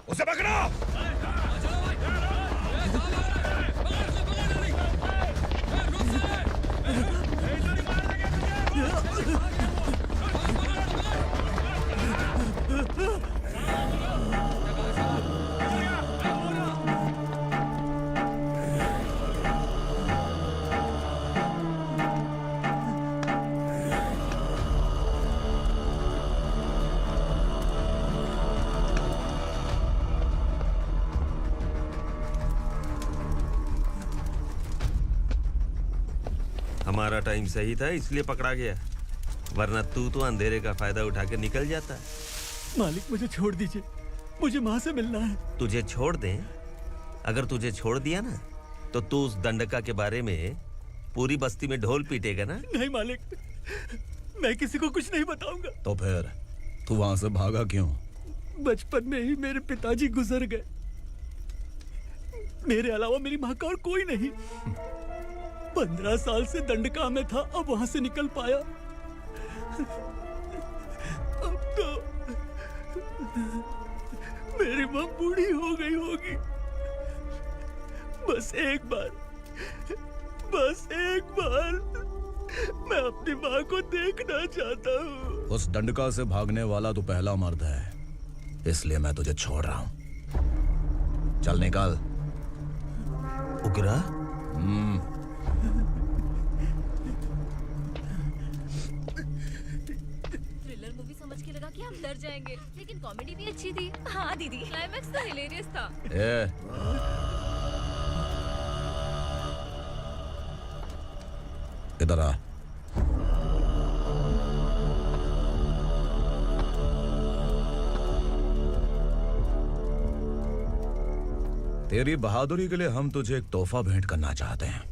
उसे पकड़ो। हमारा टाइम सही था इसलिए पकड़ा गया, वरना तू तो अंधेरे का फायदा उठा के निकल जाता। मालिक मुझे छोड़ दीजिए, मुझे माँ से मिलना है। तुझे छोड़ दें? अगर तुझे छोड़ दिया ना तो तू उस दंडका के बारे में पूरी बस्ती में ढोल पीटेगा ना। नहीं मालिक, मैं किसी को कुछ नहीं बताऊंगा। तो फिर तू वहां से भागा क्यों? बचपन में ही मेरे पिताजी गुजर गए, मेरे अलावा मेरी माँ का और कोई नहीं। 15 साल से दंडका में था, अब वहां से निकल पाया। अब तो मेरी माँ बूढ़ी हो गई होगी। बस एक बार मैं अपनी माँ को देखना चाहता हूँ। उस दंडका से भागने वाला तो पहला मर्द है, इसलिए मैं तुझे छोड़ रहा हूँ। चल निकल। उग्रा? लगा कि हम डर जाएंगे, लेकिन कॉमेडी भी अच्छी थी। हाँ दीदी, क्लाइमैक्स तो हिलेरियस था। इधर आ। तेरी बहादुरी के लिए हम तुझे एक तोहफा भेंट करना चाहते हैं।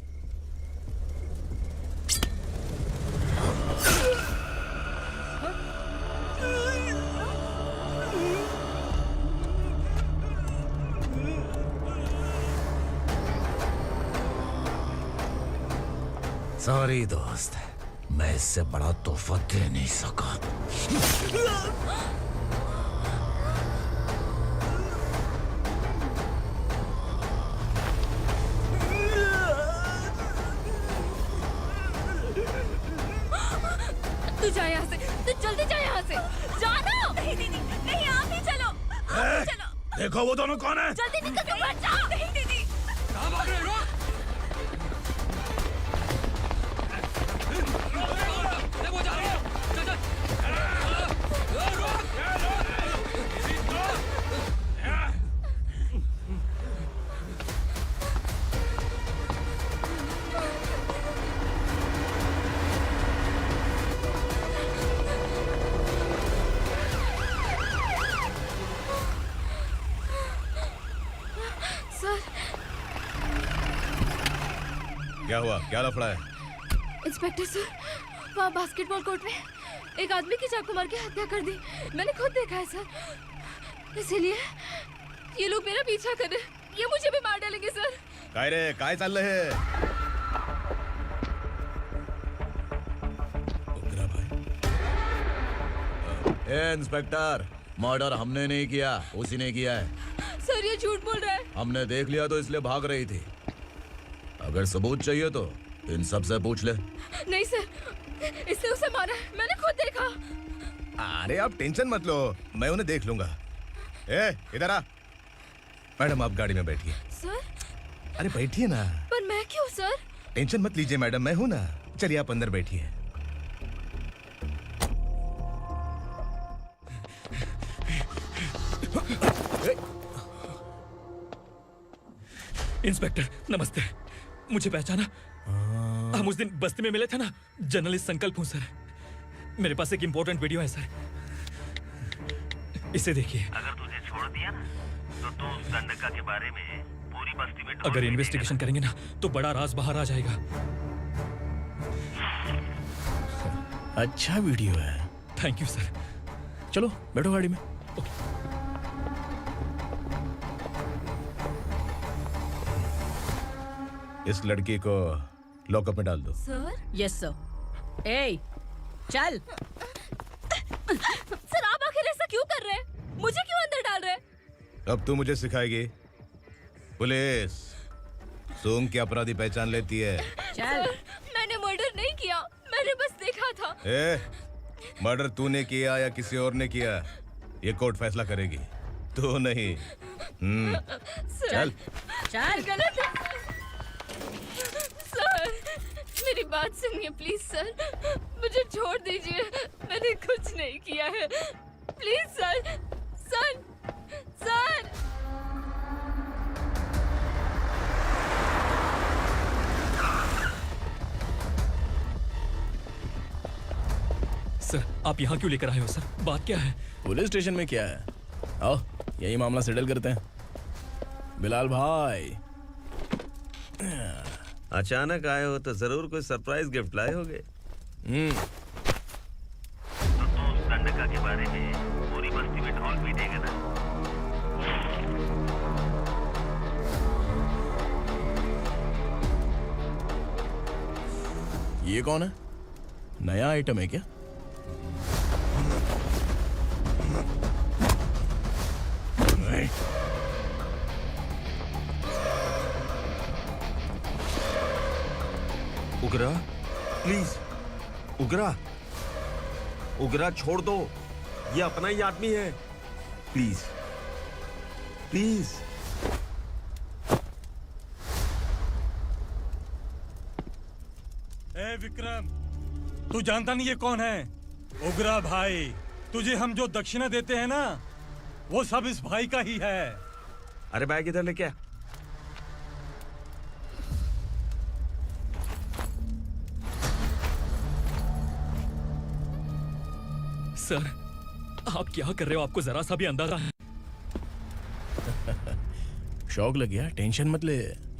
सॉरी दोस्त, मैं इससे बड़ा तोहफा दे नहीं सका। तू जा यहाँ से, तू जल्दी जा यहाँ से। जाना। नहीं दीदी, नहीं आप ही चलो, आप ही चलो। देखो वो दोनों कौन है? जल्दी निकल के मत जाओ। नहीं दीदी। कहाँ भाग रहे हो? वो जा रहे हो। चल चल। सर, क्या हुआ? क्या लफड़ा है? इंस्पेक्टर सर, वहाँ बास्केटबॉल कोर्ट में एक आदमी की चाकू मार के हत्या कर दी। मैंने खुद देखा है सर, इसीलिए ये लोग मेरा पीछा कर रहे हैं। ये मुझे भी मार डालेंगे सर। काय रे, काय चाललंय हे? ए इंस्पेक्टर, मर्डर हमने नहीं किया, उसी ने किया है। सर ये झूठ बोल रहा है। हमने देख लिया तो इसलिए भाग रही थी। अगर सबूत चाहिए तो इन सब से पूछ ले। नहीं सर, इसने उसे मारा है, मैंने खुद देखा। अरे आप टेंशन मत लो, मैं उन्हें देख लूंगा। ए इधर आ। मैडम आप गाड़ी में बैठिए। सर? अरे बैठिए ना। पर मैं क्यों सर? टेंशन मत लीजिए मैडम, मैं हूं ना। चलिए आप अंदर बैठिए। इंस्पेक्टर नमस्ते, मुझे पहचाना? हम उस दिन बस्ती में मिले थे ना। जर्नलिस्ट संकल्प हूँ सर। मेरे पास एक इम्पोर्टेंट वीडियो है सर, इसे देखिए। अगर तुझे छोड़ दिया ना तो तू उस गंडका के बारे में पूरी बस्ती में अगर इन्वेस्टिगेशन करेंगे ना तो बड़ा राज बाहर आ जाएगा। अच्छा वीडियो है। Thank you sir. चलो बैठो गाड़ी में। इस लड़की को लॉकअप में डाल दो। सर? Yes sir. ए, चल। सर आप आखिर ऐसा क्यों कर रहे हैं? मुझे क्यों अंदर डाल रहे हैं? अब तू मुझे सिखाएगी? पुलिस सूंघ के अपराधी पहचान लेती है। चल। मैंने मर्डर नहीं किया, मैंने बस देखा था। ए, मर्डर तूने किया या किसी और ने किया, ये कोर्ट फैसला करेगी, तू नहीं। चल चल। गलत है सर, मेरी बात सुनिए प्लीज सर, मुझे छोड़ दीजिए, मैंने कुछ नहीं किया है। Please sir, sir, sir. Sir आप यहाँ क्यों लेकर आए हो सर? बात क्या है? पुलिस स्टेशन में क्या है? आओ यही मामला सेटल करते हैं। बिलाल भाई, अचानक आए हो तो जरूर कोई सरप्राइज गिफ्ट लाए होगे। तो तू उस गंडका के बारे में पूरी बस्ती में ढोल पीटेगा ना। ये कौन है? नया आइटम है क्या? उगरा प्लीज, उगरा, उगरा छोड़ दो, ये अपना ही आदमी है। Please please. ए विक्रम, तू जानता नहीं ये कौन है? उगरा भाई, तुझे हम जो दक्षिणा देते हैं ना, वो सब इस भाई का ही है। अरे बैग इधर लेके आ। सर, आप क्या कर रहे हो? आपको जरा सा भी अंदाजा है? शौक लग गया? टेंशन मत ले,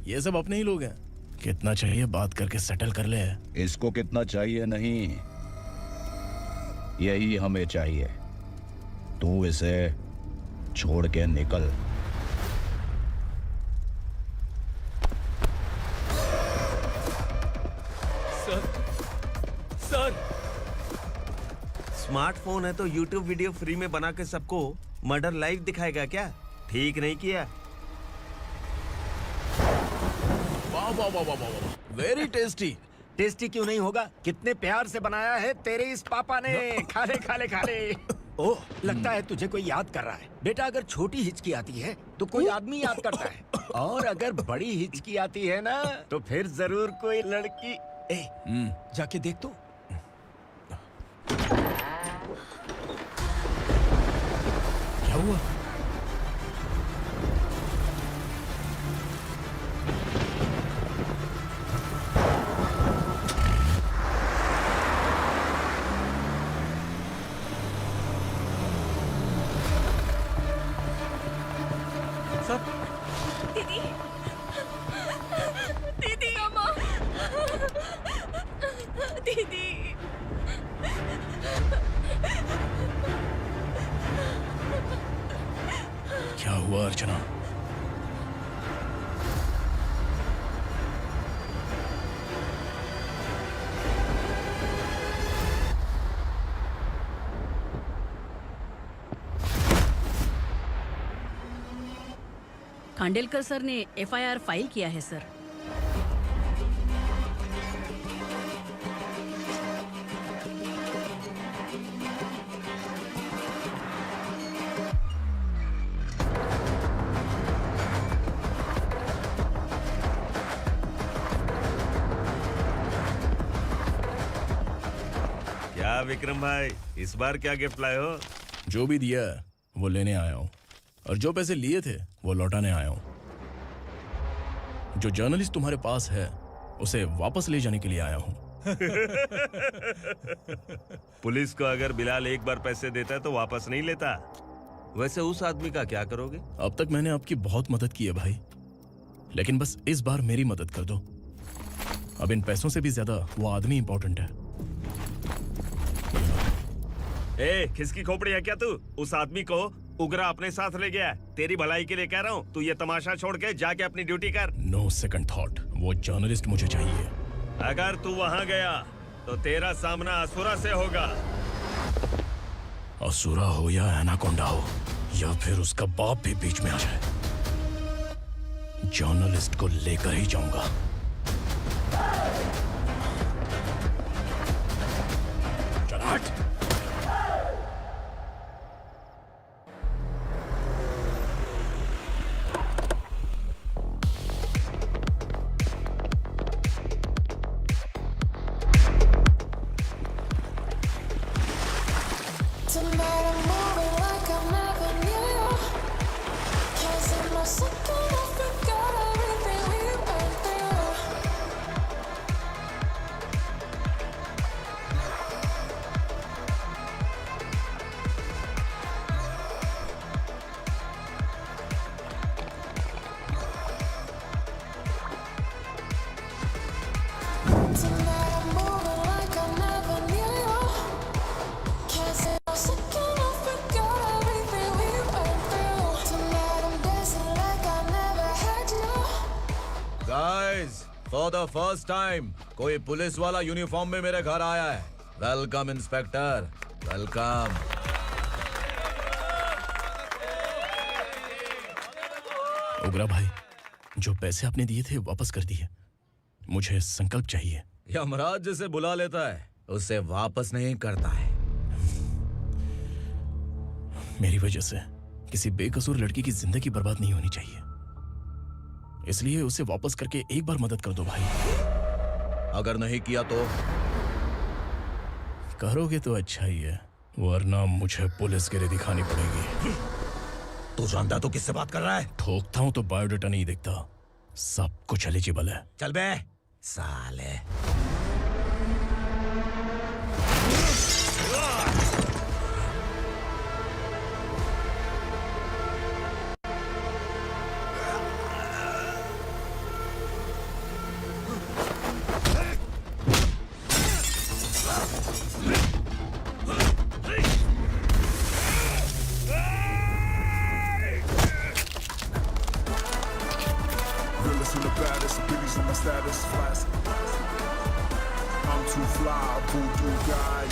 ये सब अपने ही लोग हैं। कितना चाहिए बात करके सेटल कर ले। इसको कितना चाहिए नहीं, यही हमें चाहिए। तू इसे छोड़ के निकल। सर स्मार्टफोन है तो YouTube वीडियो फ्री में बना के सबको मर्डर लाइव दिखाएगा क्या? ठीक नहीं किया। वाह वाह वाह वाह वाह, वेरी टेस्टी। टेस्टी क्यों नहीं होगा? कितने प्यार से बनाया है तेरे इस पापा ने। खा ले खा ले खा ले। ओह, लगता है तुझे कोई याद कर रहा है। बेटा, अगर छोटी हिचकी आती है तो कोई आदमी याद करता है, और अगर बड़ी हिचकी आती है ना तो फिर जरूर कोई लड़की। जाके देख तो। क्या हुआ? दीदी, दीदी, अम्मा, दीदी। क्या हुआ अर्चना? खांडेलकर सर ने एफआईआर फाइल किया है सर। क्या विक्रम भाई, इस बार क्या गिफ्ट लाए हो? जो भी दिया है वो लेने आया हूँ, और जो पैसे लिए थे वो लौटाने आया हूँ। जो जर्नलिस्ट तुम्हारे पास है उसे वापस ले जाने के लिए आया हूँ। पुलिस को अगर बिलाल एक बार पैसे देता है तो वापस नहीं लेता। वैसे उस आदमी का क्या करोगे? अब तक मैंने आपकी बहुत मदद की है भाई, लेकिन बस इस बार मेरी मदद कर दो। अब इन पैसों से भी ज्यादा वो आदमी इंपॉर्टेंट है। ए, किसकी खोपड़ी है क्या तू? उस आदमी को उगरा अपने साथ ले गया। तेरी भलाई के लिए कह रहा हूँ, तू ये तमाशा छोड़ के जाके अपनी ड्यूटी कर। नो सेकंड थॉट, वो जर्नलिस्ट मुझे चाहिए। अगर तू वहाँ गया तो तेरा सामना असुरा से होगा। असुरा हो या एनाकोंडा हो, या फिर उसका बाप भी बीच में आ जाए, जर्नलिस्ट को लेकर ही जाऊंगा। चल हट। फॉर द फर्स्ट टाइम कोई पुलिस वाला यूनिफॉर्म में मेरे घर आया है। Welcome inspector, welcome. उगरा भाई, जो पैसे आपने दिए थे वापस कर दिए। मुझे संकल्प चाहिए। यमराज जिसे बुला लेता है उसे वापस नहीं करता है। मेरी वजह से किसी बेकसूर लड़की की जिंदगी बर्बाद नहीं होनी चाहिए, इसलिए उसे वापस करके एक बार मदद कर दो भाई। अगर नहीं किया तो? करोगे तो अच्छा ही है, वरना मुझे पुलिसगिरी दिखानी पड़ेगी। तू जानता तो किससे बात कर रहा है? ठोकता हूं तो बायोडेटा नहीं दिखता, सब कुछ एलिजिबल है। चल बे साले। Realest and the baddest, biggies on my status, fast. I'm too fly, voodoo guy.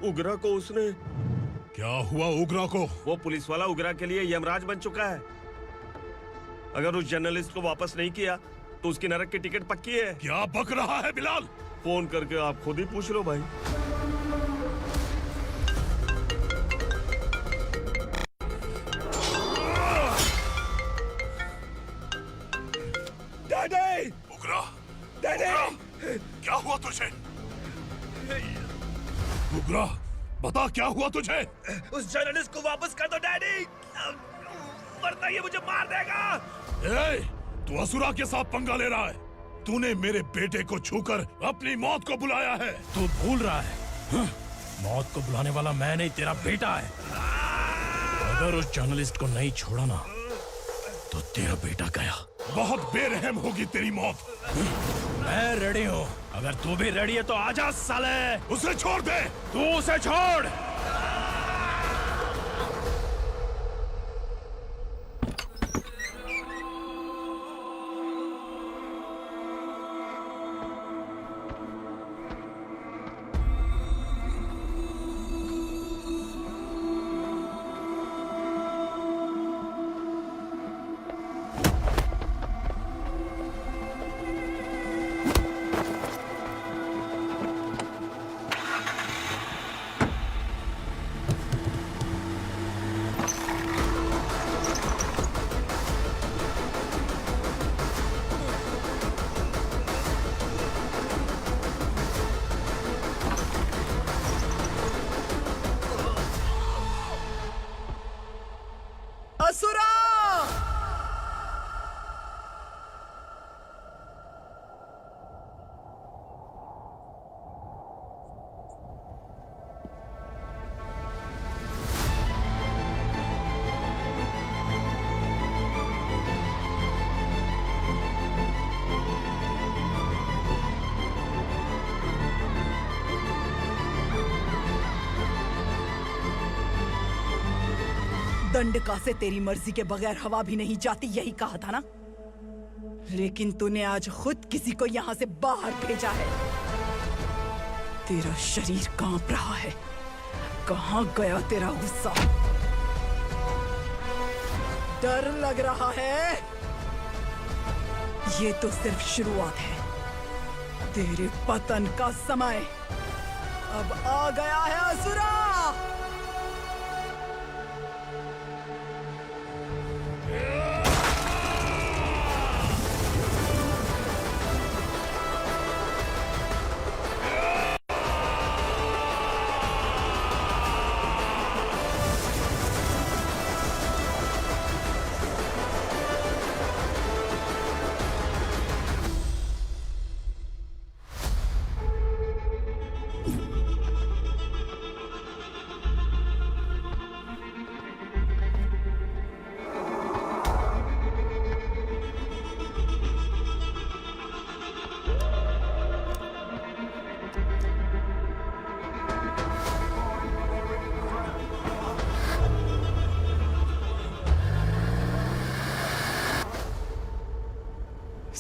उगरा को उसने क्या हुआ उग्रा को? वो पुलिस वाला उग्रा के लिए यमराज बन चुका है। अगर उस जर्नलिस्ट को वापस नहीं किया तो उसकी नरक की टिकट पक्की है। क्या बक रहा है बिलाल? फोन करके आप खुद ही पूछ लो भाई। डैडी! उग्रा! डैडी! क्या हुआ तुझे? उग्रा, बता क्या हुआ तुझे? उस जर्नलिस्ट को वापस कर दो डैडी, वरना ये मुझे मार देगा। ए, तू असुरा के साथ पंगा ले रहा है। तूने मेरे बेटे को छूकर अपनी मौत को बुलाया है। तू भूल रहा है, मौत को बुलाने वाला मैं नहीं, तेरा बेटा है। अगर उस जर्नलिस्ट को नहीं छोड़ा ना तो तेरा बेटा गया। बहुत बेरहम होगी तेरी मौत। मैं रेडी हूँ, अगर तू भी रेडी है तो आजा साले। उसे छोड़ दे। तू उसे छोड़। असुरा! दंडका से तेरी मर्जी के बगैर हवा भी नहीं जाती, यही कहा था ना? लेकिन तूने आज खुद किसी को यहाँ से बाहर भेजा है। तेरा शरीर कांप रहा है। कहाँ गया तेरा गुस्सा? डर लग रहा है? ये तो सिर्फ शुरुआत है। तेरे पतन का समय अब आ गया है असुरा!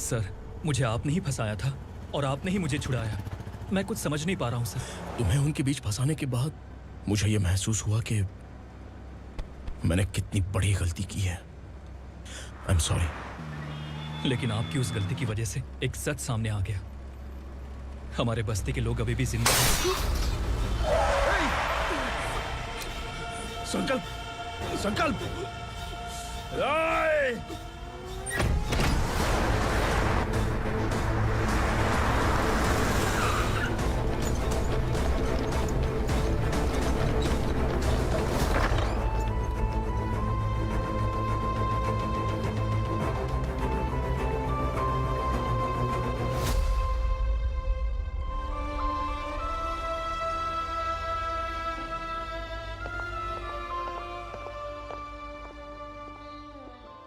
सर, मुझे आपने ही फंसाया था और आपने ही मुझे छुड़ाया। मैं कुछ समझ नहीं पा रहा हूँ सर। तुम्हें उनके बीच फंसाने के बाद मुझे ये महसूस हुआ कि मैंने कितनी बड़ी गलती की है। I am sorry. लेकिन आपकी उस गलती की वजह से एक सच सामने आ गया। हमारे बस्ती के लोग अभी भी जिंदा हैं। संकल्प! संकल्प!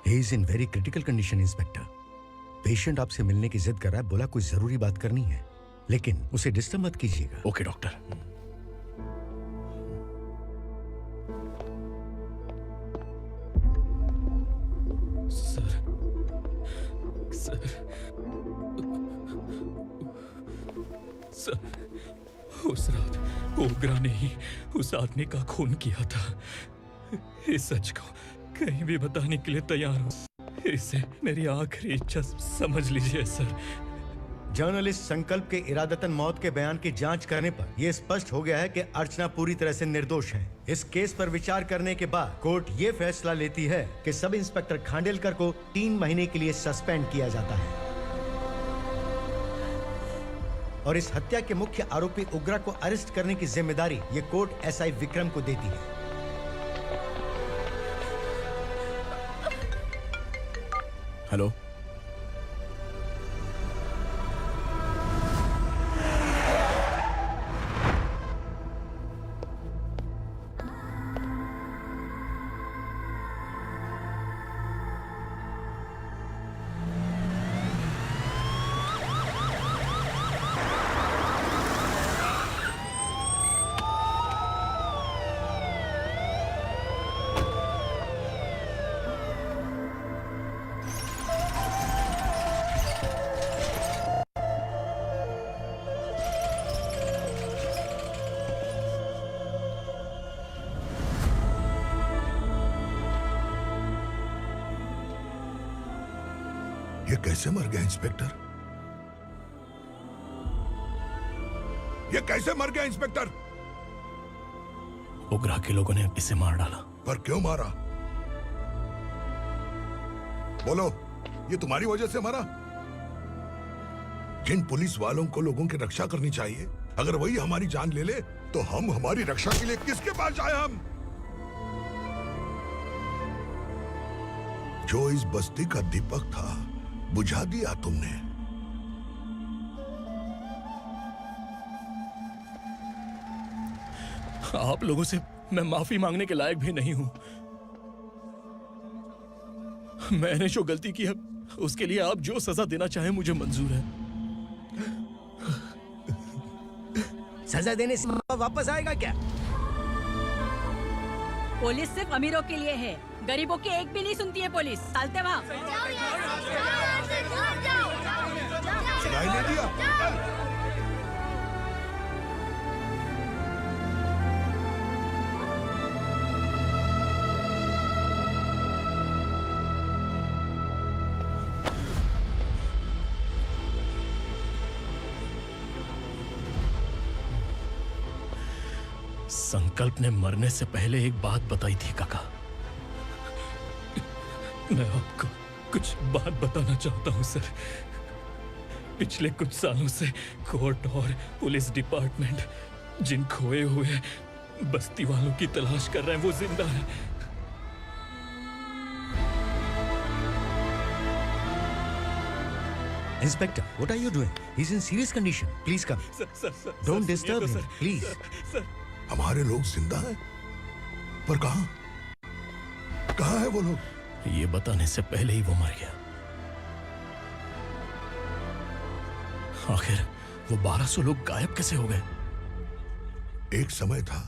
He is in very critical condition, inspector. Patient आपसे मिलने की जिद कर रहा है, बोला कोई जरूरी बात करनी है, लेकिन उसे डिस्टर्ब मत कीजिएगा। Okay doctor. सर उस रात ओग्रा ने ही उस आदमी का खून किया था। इस सच को कहीं भी बताने के लिए तैयार हूँ। इसे मेरी आखिरी इच्छा समझ लीजिए सर। जर्नलिस्ट संकल्प के इरादतन मौत के बयान की जांच करने पर यह स्पष्ट हो गया है कि अर्चना पूरी तरह से निर्दोष है। इस केस पर विचार करने के बाद कोर्ट ये फैसला लेती है कि सब इंस्पेक्टर खांडेलकर को 3 महीने के लिए सस्पेंड किया जाता है और इस हत्या के मुख्य आरोपी उग्रा को अरेस्ट करने की जिम्मेदारी ये कोर्ट एसआई विक्रम को देती है। हेलो, ये कैसे मर गया इंस्पेक्टर? ये कैसे मर गया इंस्पेक्टर? उग्रा के लोगों ने इसे मार डाला। पर क्यों मारा? बोलो, ये तुम्हारी वजह से मारा? जिन पुलिस वालों को लोगों की रक्षा करनी चाहिए, अगर वही हमारी जान ले ले तो हम हमारी रक्षा के लिए किसके पास जाए? हम जो इस बस्ती का दीपक था बुझा दिया तुमने। आप लोगों से मैं माफी मांगने के लायक भी नहीं हूं। मैंने जो गलती की है उसके लिए आप जो सजा देना चाहें मुझे मंजूर है। सजा देने से वापस आएगा क्या? पुलिस सिर्फ अमीरों के लिए है, गरीबों की एक भी नहीं सुनती है पुलिस। चलते वहाँ। सुनाई नहीं दिया? संकल्प ने मरने से पहले एक बात बताई थी काका। मैं आपको कुछ बात बताना चाहता हूं सर। पिछले कुछ सालों से कोर्ट और पुलिस डिपार्टमेंट जिन खोए हुए बस्ती वालों की तलाश कर रहे हैं वो जिंदा है। Inspector, what are you doing? He's in serious condition. Please come. Don't disturb him, please. हमारे लोग जिंदा हैं? पर कहां? कहां है वो लोग? ये बताने से पहले ही वो मर गया। आखिर वो 1200 लोग गायब कैसे हो गए? एक समय था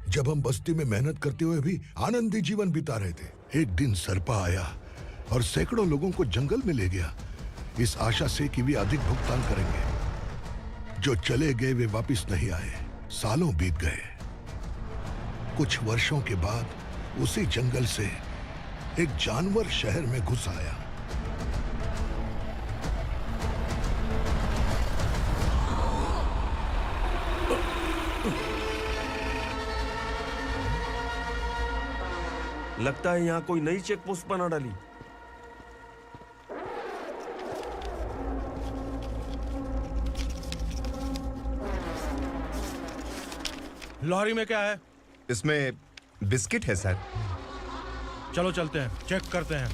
जब हम बस्ती में मेहनत करते हुए भी आनंदी जीवन बिता रहे थे। एक दिन सरपा आया और सैकड़ों लोगों को जंगल में ले गया, इस आशा से कि वे अधिक भुगतान करेंगे। जो चले गए वे वापस नहीं आए। सालों बीत गए। कुछ वर्षों के बाद उसी जंगल से एक जानवर शहर में घुस आया। लगता है यहाँ कोई नई चेक पोस्ट बना डाली। लॉरी में क्या है? इसमें बिस्किट है सर। चलो चलते हैं, चेक करते हैं।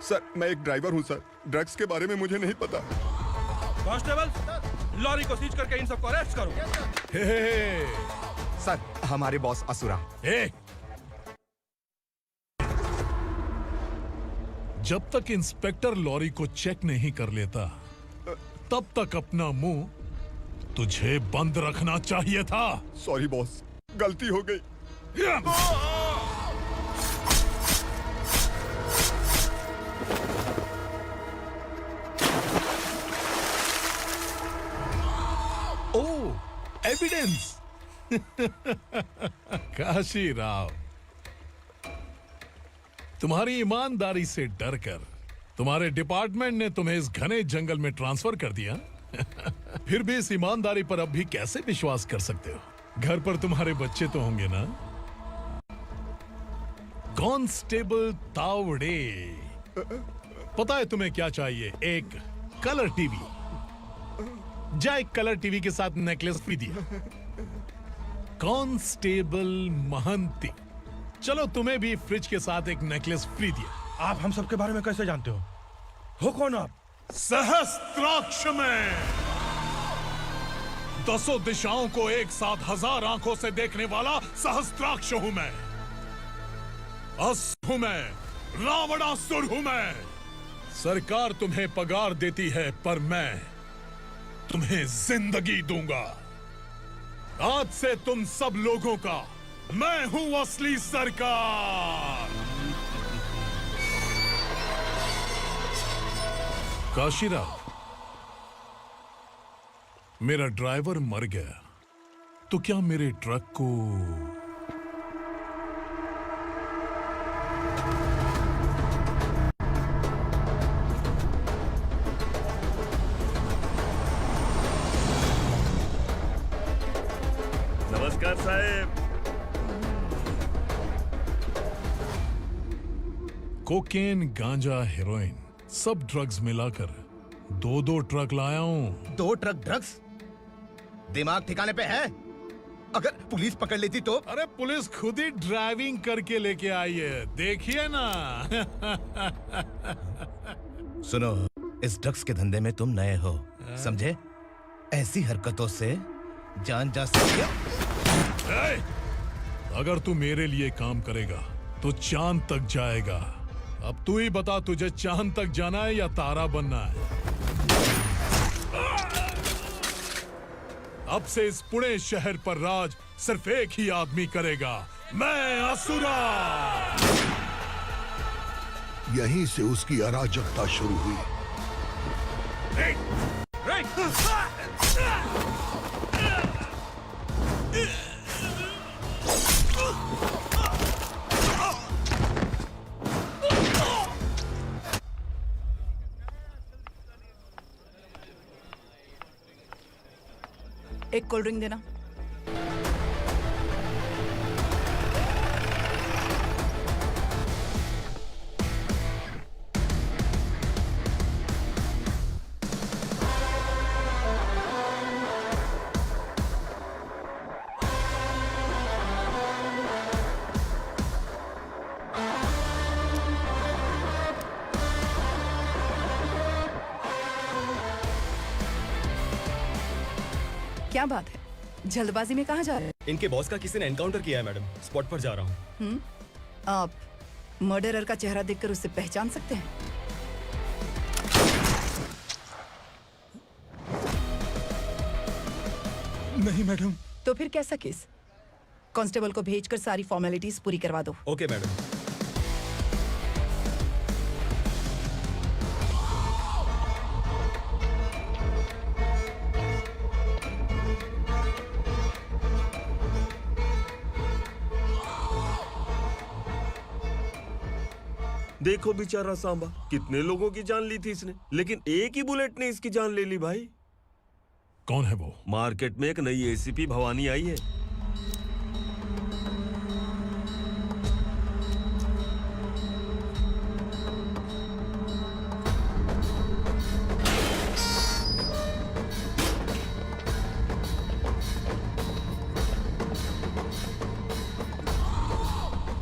सर, मैं एक ड्राइवर हूं सर। ड्रग्स के बारे में मुझे नहीं पता। कांस्टेबल, लॉरी को सीज करके इन सबको अरेस्ट करो। सर, हमारे बॉस असुरा। जब तक इंस्पेक्टर लॉरी को चेक नहीं कर लेता तब तक अपना मुंह तुझे बंद रखना चाहिए था। सॉरी बॉस, गलती हो गई। ओह, एविडेंस। काशी राव, तुम्हारी ईमानदारी से डरकर तुम्हारे डिपार्टमेंट ने तुम्हें इस घने जंगल में ट्रांसफर कर दिया। फिर भी इस ईमानदारी पर अब भी कैसे विश्वास कर सकते हो? घर पर तुम्हारे बच्चे तो होंगे ना? कांस्टेबल तावड़े, पता है तुम्हें क्या चाहिए? एक कलर टीवी। जा एक कलर टीवी के साथ नेकलेस भी दिया। कांस्टेबल महंती, चलो तुम्हें भी फ्रिज के साथ एक नेकलेस फ्री दिया। आप हम सब के बारे में कैसे जानते हो कौन आप? सहस्त्राक्ष में 10 दिशाओं को एक साथ 1000 आंखों से देखने वाला सहस्त्राक्ष हूं मैं। असुर हूं मैं, रावणासुर हूं मैं। सरकार तुम्हें पगार देती है, पर मैं तुम्हें जिंदगी दूंगा। आज से तुम सब लोगों का मैं हूं असली सरकार। काशीराव, मेरा ड्राइवर मर गया, तो क्या मेरे ट्रक को नमस्कार साहब। कोकेन, गांजा, हेरोइन, सब ड्रग्स मिलाकर 2 ट्रक लाया हूं। 2 ट्रक ड्रग्स? दिमाग ठिकाने पे है? अगर पुलिस पकड़ लेती तो? अरे पुलिस खुद ही ड्राइविंग करके लेके आई है, देखिए ना। सुनो, इस ड्रग्स के धंधे में तुम नए हो, समझे? ऐसी हरकतों से जान जा सकती है। अगर तू मेरे लिए काम करेगा तो चांद तक जाएगा। अब तू ही बता, तुझे चांद तक जाना है या तारा बनना है? अब से इस पुणे शहर पर राज सिर्फ एक ही आदमी करेगा, मैं असुरा। यहीं से उसकी अराजकता शुरू हुई। एक कोल्ड ड्रिंक देना। क्या बात है, जल्दबाजी में कहाँ जा रहे हैं? इनके बॉस का किसी ने एनकाउंटर किया है मैडम, स्पॉट पर जा रहा हूँ। आप मर्डरर का चेहरा देखकर उसे पहचान सकते हैं? नहीं मैडम। तो फिर कैसा केस? कांस्टेबल को भेजकर सारी फॉर्मेलिटीज पूरी करवा दो। Okay madam. देखो बेचारा सांबा, कितने लोगों की जान ली थी इसने, लेकिन एक ही बुलेट ने इसकी जान ले ली भाई। कौन है वो? मार्केट में एक नई एसीपी भवानी आई है।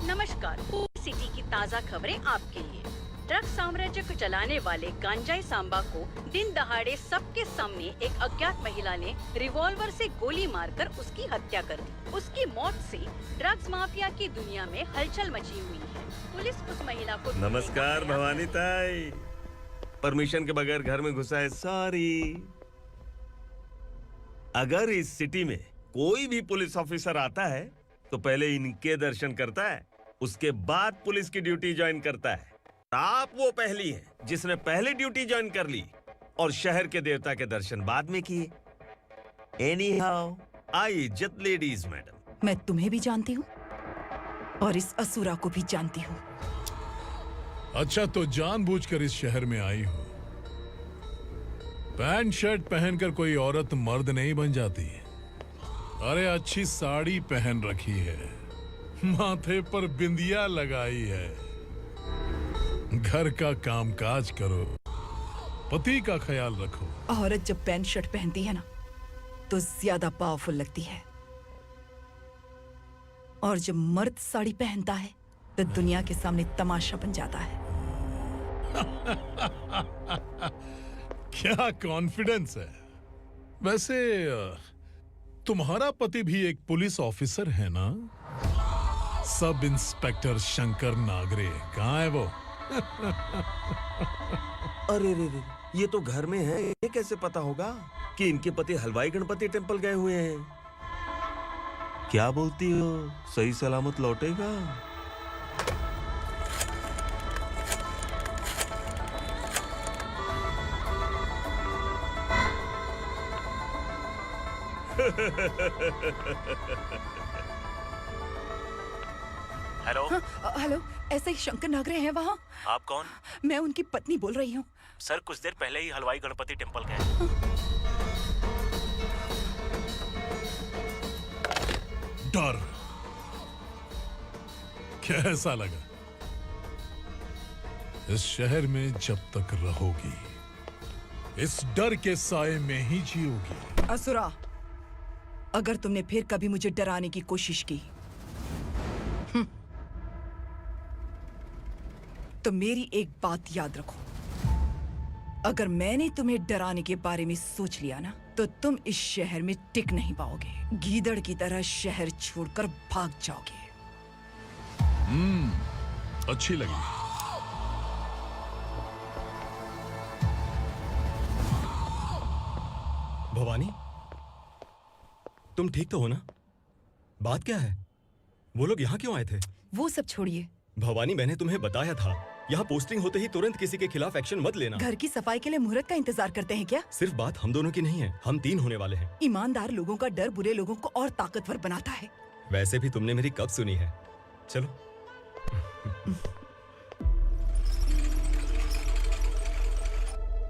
नमस्कार, सिटी की ताज़ा खबरें आपके लिए। ड्रग साम्राज्य को चलाने वाले गांजाई सांबा को दिन दहाड़े सबके सामने एक अज्ञात महिला ने रिवॉल्वर से गोली मारकर उसकी हत्या कर दी। उसकी मौत से ड्रग्स माफिया की दुनिया में हलचल मची हुई है। पुलिस उस महिला को नमस्कार भवानी ताई, परमिशन के बगैर घर में घुसा है, सॉरी। अगर इस सिटी में कोई भी पुलिस ऑफिसर आता है तो पहले इनके दर्शन करता है, उसके बाद पुलिस की ड्यूटी ज्वाइन करता है। आप वो पहली हैं जिसने पहले ड्यूटी ज्वाइन कर ली और शहर के देवता के दर्शन बाद में किए। एनीहाउ, आई इज्जत लेडीज मैडम। मैं तुम्हें भी जानती हूँ और इस असुरा को भी जानती हूँ। अच्छा, तो जानबूझकर इस शहर में आई हो। पैंट शर्ट पहनकर कोई औरत मर्द नहीं बन जाती। अरे अच्छी साड़ी पहन रखी है, माथे पर बिंदिया लगाई है, घर का कामकाज करो, पति का ख्याल रखो। औरत जब पैंट शर्ट पहनती है ना तो ज्यादा पावरफुल लगती है, और जब मर्द साड़ी पहनता है तो दुनिया के सामने तमाशा बन जाता है। क्या कॉन्फिडेंस है। वैसे तुम्हारा पति भी एक पुलिस ऑफिसर है ना? सब इंस्पेक्टर शंकर नागरे कहाँ है वो? अरे रे रे, ये तो घर में है। ये कैसे पता होगा कि इनके पति हलवाई गणपति टेम्पल गए हुए हैं? क्या बोलती हो, सही सलामत लौटेगा? हेलो। हेलो, ऐसे ही शंकर नागरे हैं वहाँ? आप कौन? मैं उनकी पत्नी बोल रही हूँ। सर कुछ देर पहले ही हलवाई गणपति टेम्पल गए। डर कैसा लगा? इस शहर में जब तक रहोगी इस डर के साए में ही जियोगी। असुरा, अगर तुमने फिर कभी मुझे डराने की कोशिश की तो मेरी एक बात याद रखो, अगर मैंने तुम्हें डराने के बारे में सोच लिया ना तो तुम इस शहर में टिक नहीं पाओगे। गीदड़ की तरह शहर छोड़कर भाग जाओगे। अच्छी लगी। भवानी, तुम ठीक तो हो ना? बात क्या है? वो लोग यहाँ क्यों आए थे? वो सब छोड़िए। भवानी, मैंने तुम्हें बताया था यहाँ पोस्टिंग होते ही तुरंत किसी के खिलाफ एक्शन मत लेना। घर की सफाई के लिए मुहूर्त का इंतजार करते हैं क्या? सिर्फ बात हम दोनों की नहीं है, हम 3 होने वाले हैं। ईमानदार लोगों का डर बुरे लोगों को और ताकतवर बनाता है। वैसे भी तुमने मेरी कब सुनी है? चलो।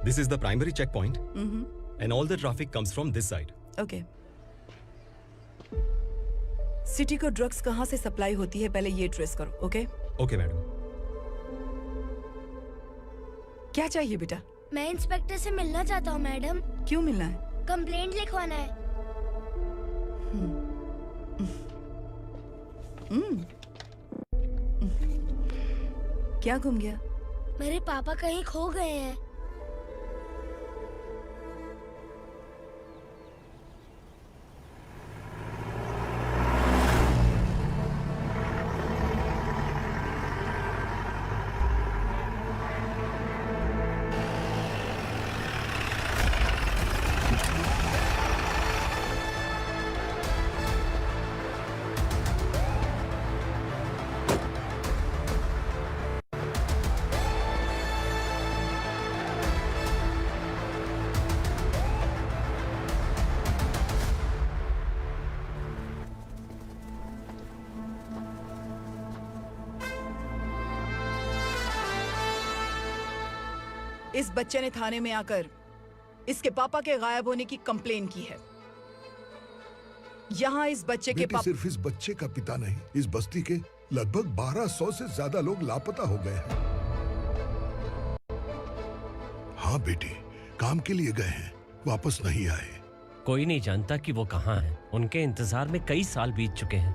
This is the primary checkpoint, and all the traffic comes from this side. Okay. City को ड्रग्स कहाँ से सप्लाई होती है पहले ये ट्रेस करो। ओके? Okay madam. क्या चाहिए बेटा? मैं इंस्पेक्टर से मिलना चाहता हूँ मैडम। क्यों मिलना है? कंप्लेंट लिखवाना है। क्या घूम गया? मेरे पापा कहीं खो गए हैं। इस बच्चे ने थाने में आकर इसके पापा के गायब होने की कंप्लेन की है। यहाँ इस बच्चे के बेटी, सिर्फ इस बच्चे का पिता नहीं, इस बस्ती के लगभग 1200 से ज्यादा लोग लापता हो गए हैं। हाँ बेटी, काम के लिए गए हैं, वापस नहीं आए। कोई नहीं जानता कि वो कहाँ हैं। उनके इंतजार में कई साल बीत चुके हैं।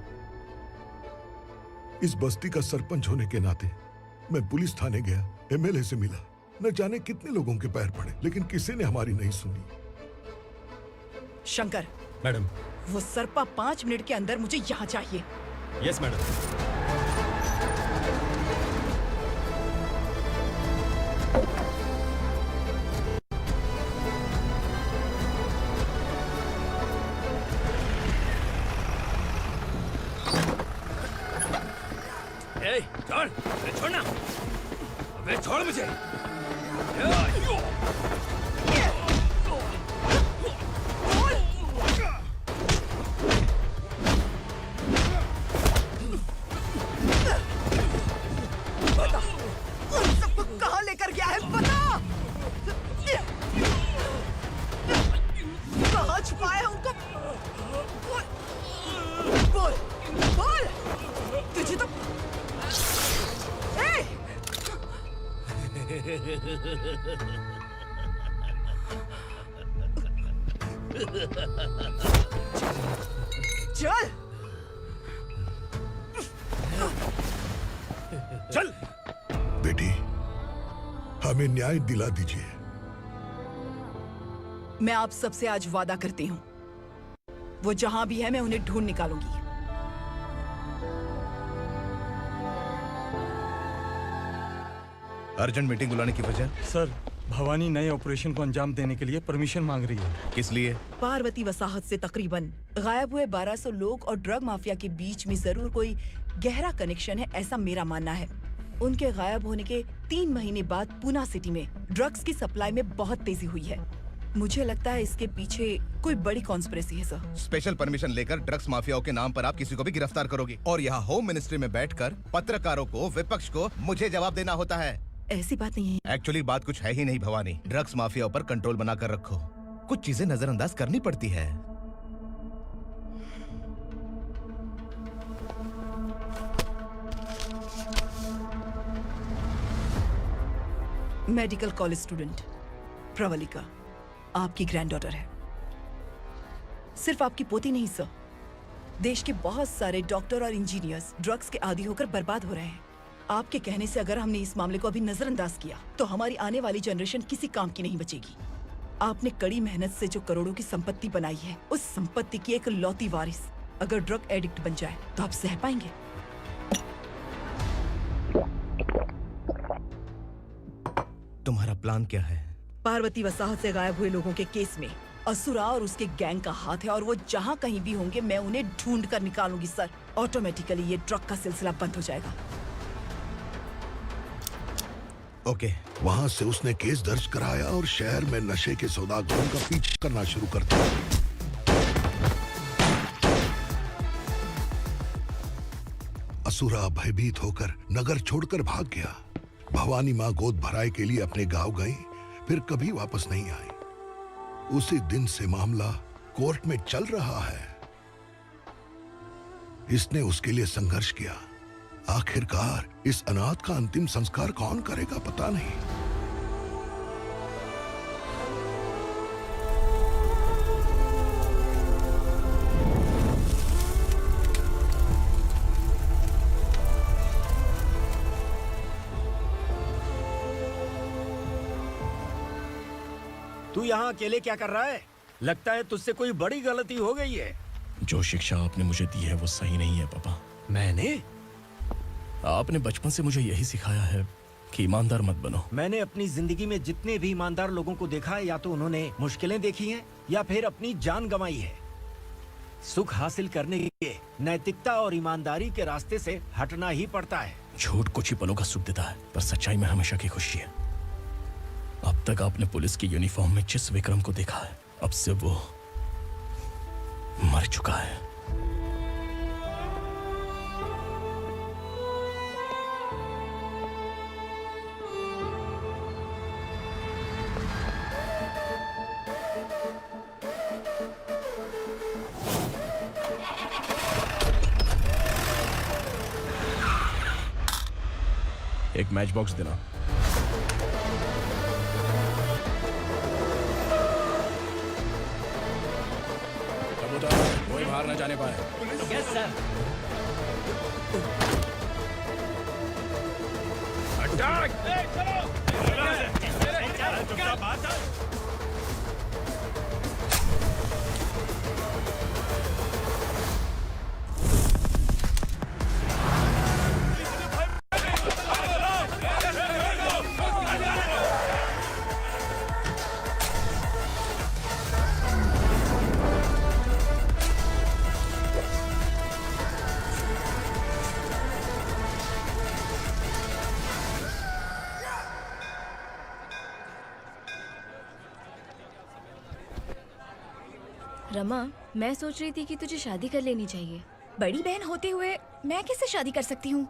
इस बस्ती का सरपंच होने के नाते मैं पुलिस थाने गया, एमएलए से मिला, न जाने कितने लोगों के पैर पड़े, लेकिन किसी ने हमारी नहीं सुनी। शंकर। मैडम। वो सरपा 5 मिनट के अंदर मुझे यहाँ चाहिए। Yes madam. ए, छोड़, छोड़ना। अबे छोड़ मुझे। चल चल बेटी, हमें न्याय दिला दीजिए। मैं आप सबसे आज वादा करती हूँ, वो जहां भी है मैं उन्हें ढूंढ निकालूंगी। अर्जेंट मीटिंग बुलाने की वजह? सर, भवानी नए ऑपरेशन को अंजाम देने के लिए परमिशन मांग रही है। किस लिए? पार्वती वसाहत से तकरीबन गायब हुए 1200 लोग और ड्रग माफिया के बीच में जरूर कोई गहरा कनेक्शन है, ऐसा मेरा मानना है। उनके गायब होने के 3 महीने बाद पूना सिटी में ड्रग्स की सप्लाई में बहुत तेजी हुई है। मुझे लगता है इसके पीछे कोई बड़ी कॉन्स्पिरेसी है सर। स्पेशल परमिशन लेकर ड्रग्स माफियाओं के नाम पर आप किसी को भी गिरफ्तार करोगे और यहाँ होम मिनिस्ट्री में बैठकर पत्रकारों को, विपक्ष को मुझे जवाब देना होता है। ऐसी बात नहीं है। एक्चुअली बात कुछ है ही नहीं भवानी। ड्रग्स माफियाओं पर कंट्रोल बनाकर रखो। कुछ चीजें नजरअंदाज करनी पड़ती है। मेडिकल कॉलेज स्टूडेंट प्रवलिका आपकी ग्रैंडडॉटर है। सिर्फ आपकी पोती नहीं सर, देश के बहुत सारे डॉक्टर और इंजीनियर्स ड्रग्स के आदी होकर बर्बाद हो रहे हैं। आपके कहने से अगर हमने इस मामले को अभी नजरअंदाज किया तो हमारी आने वाली जनरेशन किसी काम की नहीं बचेगी। आपने कड़ी मेहनत से जो करोड़ों की संपत्ति बनाई है, उस संपत्ति की एक लौती वारिस अगर ड्रग एडिक्ट बन जाए तो आप सह पाएंगे? तुम्हारा प्लान क्या है? पार्वती वसाहत से गायब हुए लोगों के केस में असुरा और उसके गैंग का हाथ है और वो जहाँ कहीं भी होंगे मैं उन्हें ढूंढ कर निकालूंगी सर। ऑटोमेटिकली ये ड्रग का सिलसिला बंद हो जाएगा। ओके। वहाँ से उसने केस दर्ज कराया और शहर में नशे के सौदागरों का पीछा करना शुरू कर दिया। असुरा भयभीत होकर नगर छोड़कर भाग गया। भवानी माँ गोद भराई के लिए अपने गांव गई, फिर कभी वापस नहीं आई। उसी दिन से मामला कोर्ट में चल रहा है। इसने उसके लिए संघर्ष किया। आखिरकार इस अनाथ का अंतिम संस्कार कौन करेगा पता नहीं। तू यहाँ अकेले क्या कर रहा है? लगता है तुझसे कोई बड़ी गलती हो गई है। जो शिक्षा आपने मुझे दी है वो सही नहीं है पापा। मैंने? आपने बचपन से मुझे यही सिखाया है कि ईमानदार मत बनो। मैंने अपनी जिंदगी में जितने भी ईमानदार लोगों को देखा है, या तो उन्होंने मुश्किलें देखी हैं या फिर अपनी जान गंवाई है। सुख हासिल करने के लिए नैतिकता और ईमानदारी के रास्ते से हटना ही पड़ता है। झूठ कुछ ही पलों का सुख देता है, पर सच्चाई में हमेशा की खुशी है। अब तक आपने पुलिस की यूनिफॉर्म में जिस विक्रम को देखा है, अब से वो मर चुका है। एक मैच बॉक्स देना। कोई बाहर न जाने पाए। Yes sir. अटैक! रमा, मैं सोच रही थी कि तुझे शादी कर लेनी चाहिए। बड़ी बहन होते हुए मैं कैसे शादी कर सकती हूँ?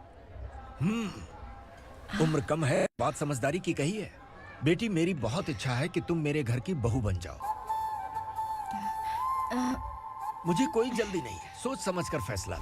उम्र कम है, बात समझदारी की कही है। बेटी, मेरी बहुत इच्छा है कि तुम मेरे घर की बहू बन जाओ। मुझे कोई जल्दी नहीं है, सोच समझकर फैसला।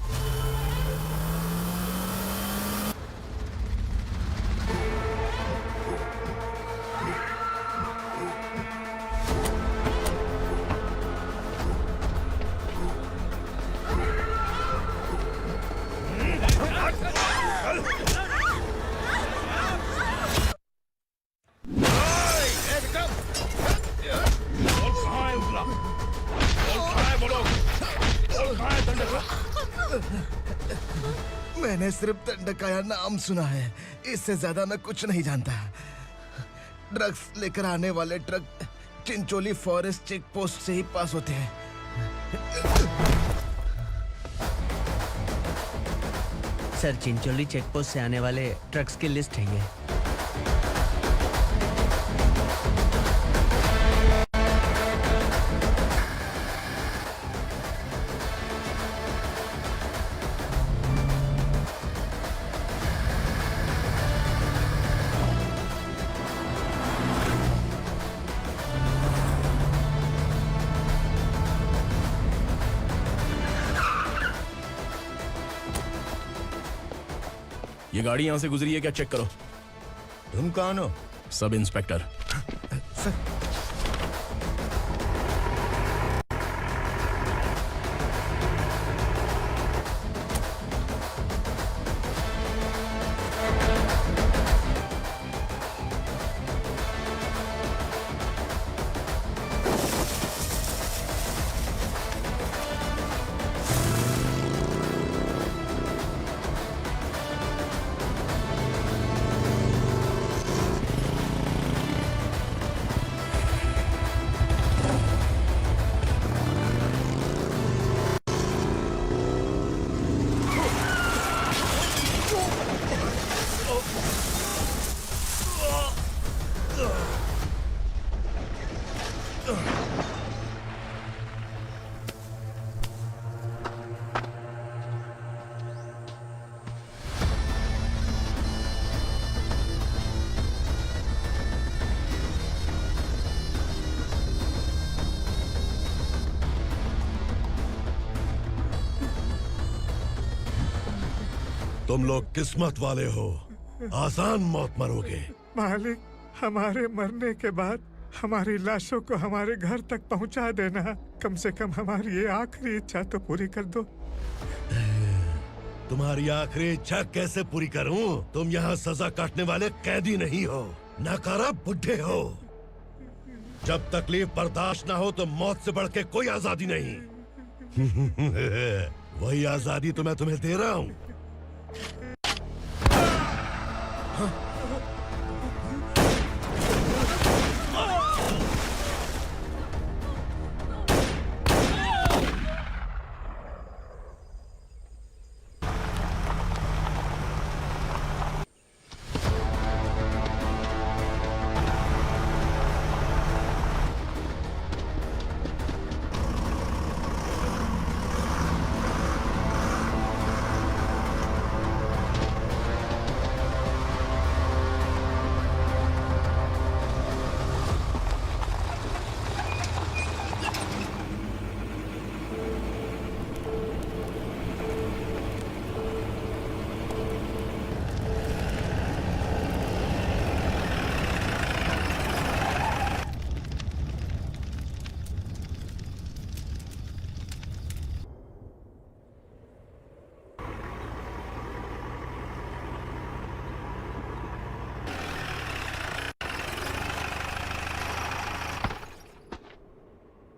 मैंने सिर्फ दंडकाया नाम सुना है, इससे ज्यादा मैं कुछ नहीं जानता। ड्रग्स लेकर आने वाले truck Chincholi forest check post से ही पास होते हैं। सर, चिंचोली चेक पोस्ट से आने वाले ट्रक्स की लिस्ट है ये। ये गाड़ी यहां से गुजरी है क्या, चेक करो। तुम कौन हो? Sub inspector. तुम लोग किस्मत वाले हो, आसान मौत मरोगे। मालिक, हमारे मरने के बाद हमारी लाशों को हमारे घर तक पहुंचा देना। कम से कम हमारी ये आखिरी इच्छा तो पूरी कर दो। तुम्हारी आखिरी इच्छा कैसे पूरी करूं? तुम यहाँ सजा काटने वाले कैदी नहीं हो, नाकारा बुड्ढे हो। जब तकलीफ बर्दाश्त ना हो तो मौत से बढ़ के कोई आजादी नहीं। वही आजादी तो मैं तुम्हें दे रहा हूँ।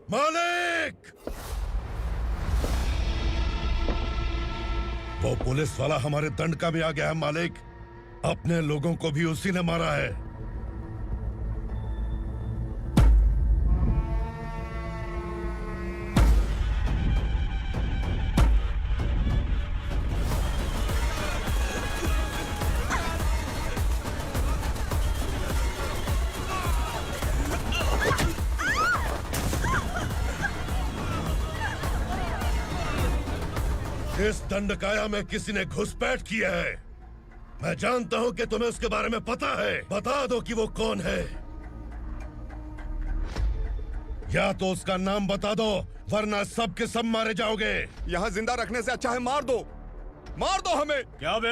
मालिक! वो पुलिस वाला हमारे दंडका में आ गया है मालिक। अपने लोगों को भी उसी ने मारा है। इस दंडकाया में किसी ने घुसपैठ किया है। मैं जानता हूं कि तुम्हें उसके बारे में पता है। बता दो कि वो कौन है, या तो उसका नाम बता दो, वरना सब के सब मारे जाओगे। यहाँ जिंदा रखने से अच्छा है मार दो हमें। क्या बे,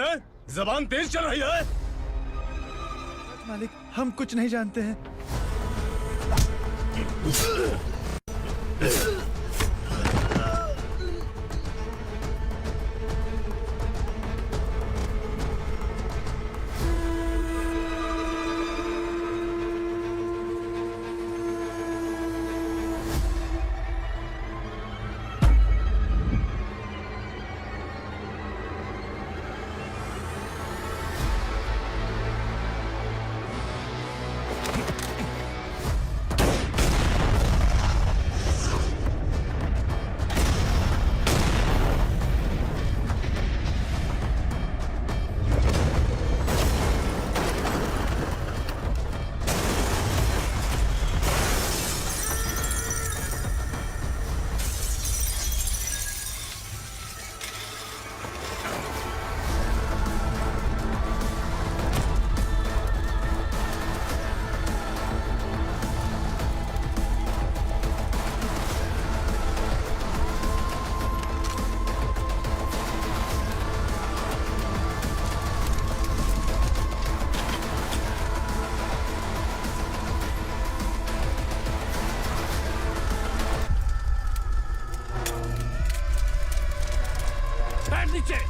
जबान तेज चल रही है? मालिक, हम कुछ नहीं जानते हैं। नीचे।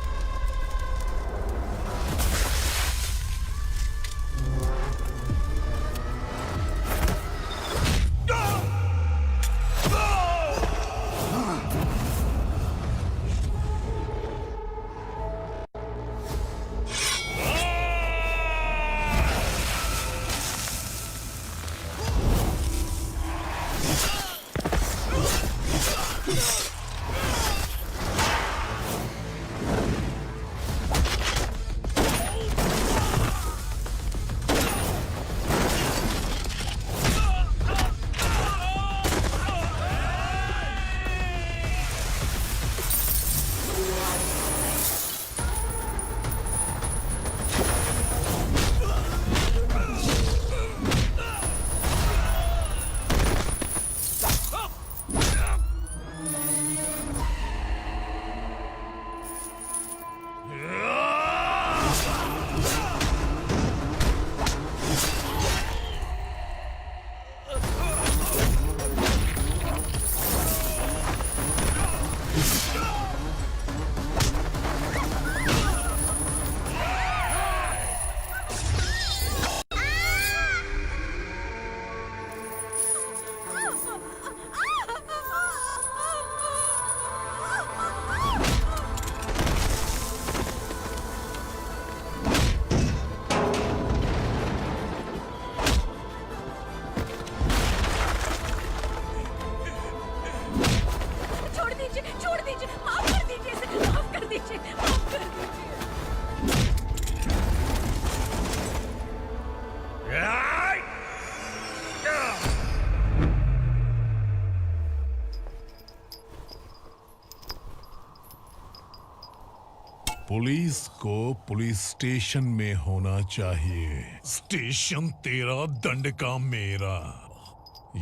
पुलिस को पुलिस स्टेशन में होना चाहिए। स्टेशन तेरा, दंड का मेरा।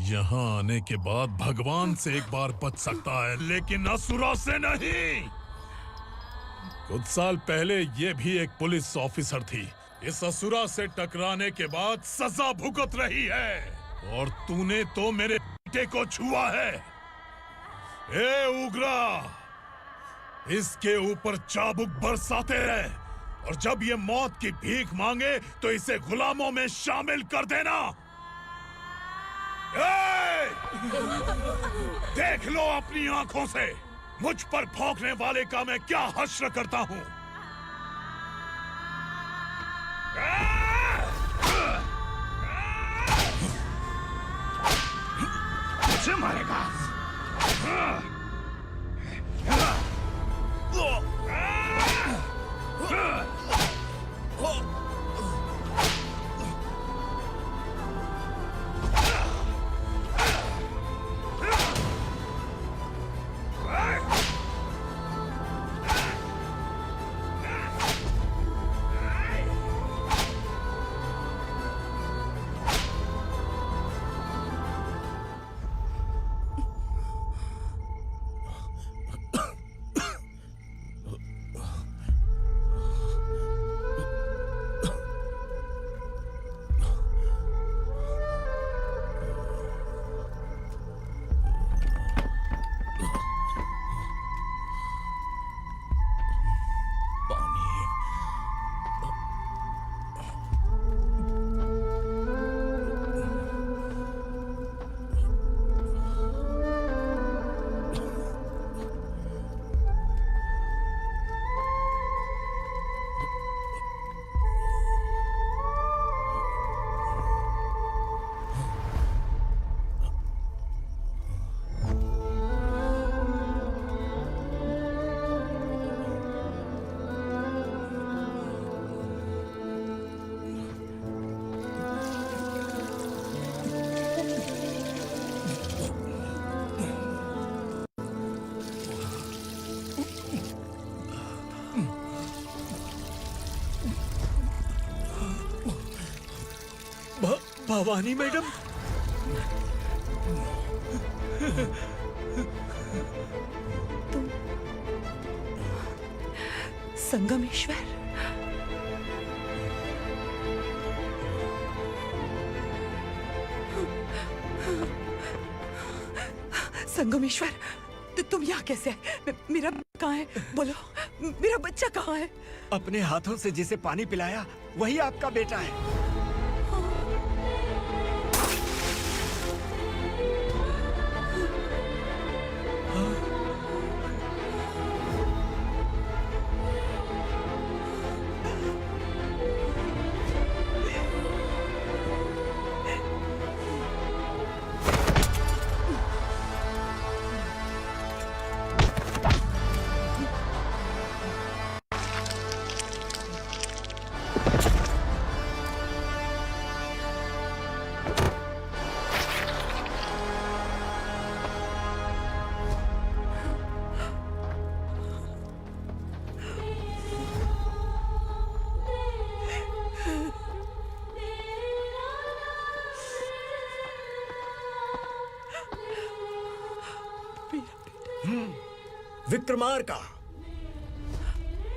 यहाँ आने के बाद भगवान से एक बार बच सकता है, लेकिन असुरा से नहीं। कुछ साल पहले ये भी एक पुलिस ऑफिसर थी। इस असुरा से टकराने के बाद सजा भुगत रही है, और तूने तो मेरे बेटे को छुआ है। ए उग्रा, इसके ऊपर चाबुक बरसाते रहे, और जब ये मौत की भीख मांगे तो इसे गुलामों में शामिल कर देना। देख लो अपनी आंखों से मुझ पर भौंकने वाले का मैं क्या हश्र करता हूं। मुझे मारेगा। भवानी मैडम, तुम संगमेश्वर? संगमेश्वर, तुम यहाँ कैसे आए? मेरा कहाँ है? बोलो। मेरा बच्चा कहाँ है? अपने हाथों से जिसे पानी पिलाया वही आपका बेटा है। Vikramarka,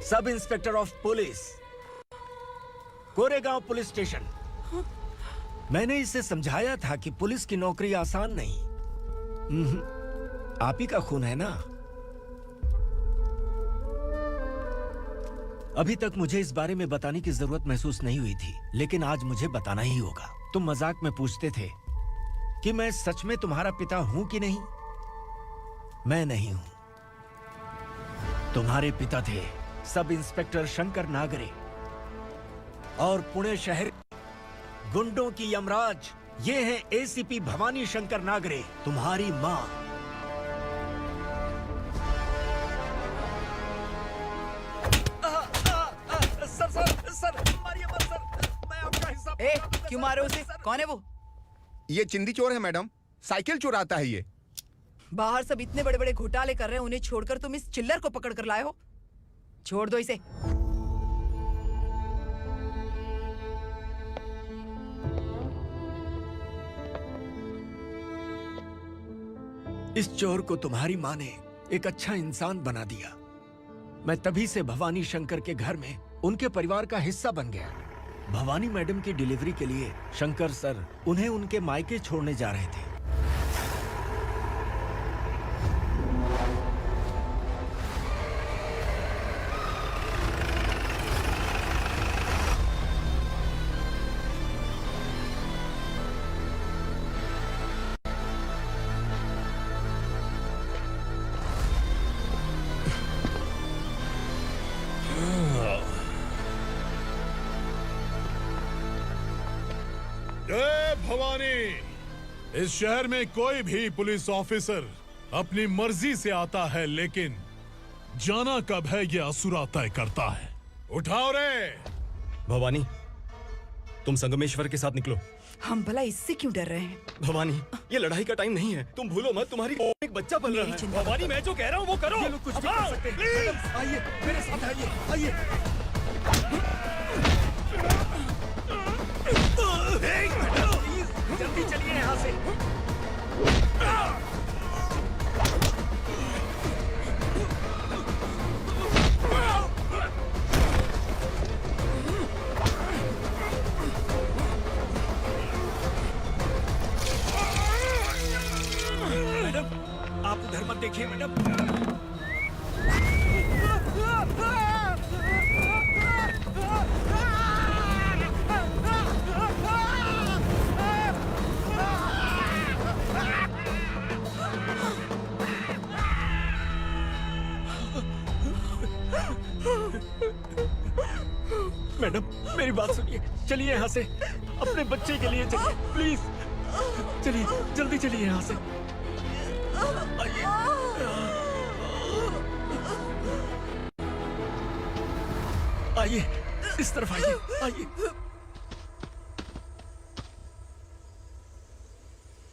sub inspector of police, Koregaon police station. मैंने इसे समझाया था कि पुलिस की नौकरी आसान नहीं। आप ही का खून है ना। अभी तक मुझे इस बारे में बताने की जरूरत महसूस नहीं हुई थी, लेकिन आज मुझे बताना ही होगा। तुम मजाक में पूछते थे कि मैं सच में तुम्हारा पिता हूं कि नहीं। मैं नहीं हूं। तुम्हारे पिता थे सब इंस्पेक्टर शंकर नागरे और पुणे शहर गुंडों की यमराज ये है एसीपी भवानी शंकर नागरे, तुम्हारी मां। सर मारिए मत सर, मैं आपका हिस्सा। क्यों मारे उसे? कौन है वो? ये चिंदी चोर है मैडम, साइकिल चुराता है ये। बाहर सब इतने बड़े बड़े घोटाले कर रहे हैं, उन्हें छोड़कर तुम इस चिल्लर को पकड़ कर लाए हो। छोड़ दो इसे। इस चोर को तुम्हारी मां ने एक अच्छा इंसान बना दिया। मैं तभी से भवानी शंकर के घर में उनके परिवार का हिस्सा बन गया। भवानी मैडम की डिलीवरी के लिए शंकर सर उन्हें उनके मायके छोड़ने जा रहे थे। जय भवानी। इस शहर में कोई भी पुलिस ऑफिसर अपनी मर्जी से आता है, लेकिन जाना कब है ये असुरा तय करता है। उठाओ रे। भवानी, तुम संगमेश्वर के साथ निकलो। हम भला इससे क्यों डर रहे हैं? भवानी, ये लड़ाई का टाइम नहीं है। तुम भूलो मत, तुम्हारी एक बच्चा पल रहा है। भवानी, मैं जो कह रहा हूँ वो करो। ये लोग कुछ भी कर सकते हैं। आइए मेरे साथ आइए, आइए। जल्दी चलिए यहाँ से। मैडम, आप उधर मत देखिए मैडम। मैडम, मेरी बात सुनिए। चलिए यहाँ से, अपने बच्चे के लिए चलिए प्लीज। चलिए, जल्दी चलिए यहाँ से। आइए। आइए, इस तरफ आइए, आइए।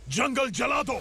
जंगल जला दो।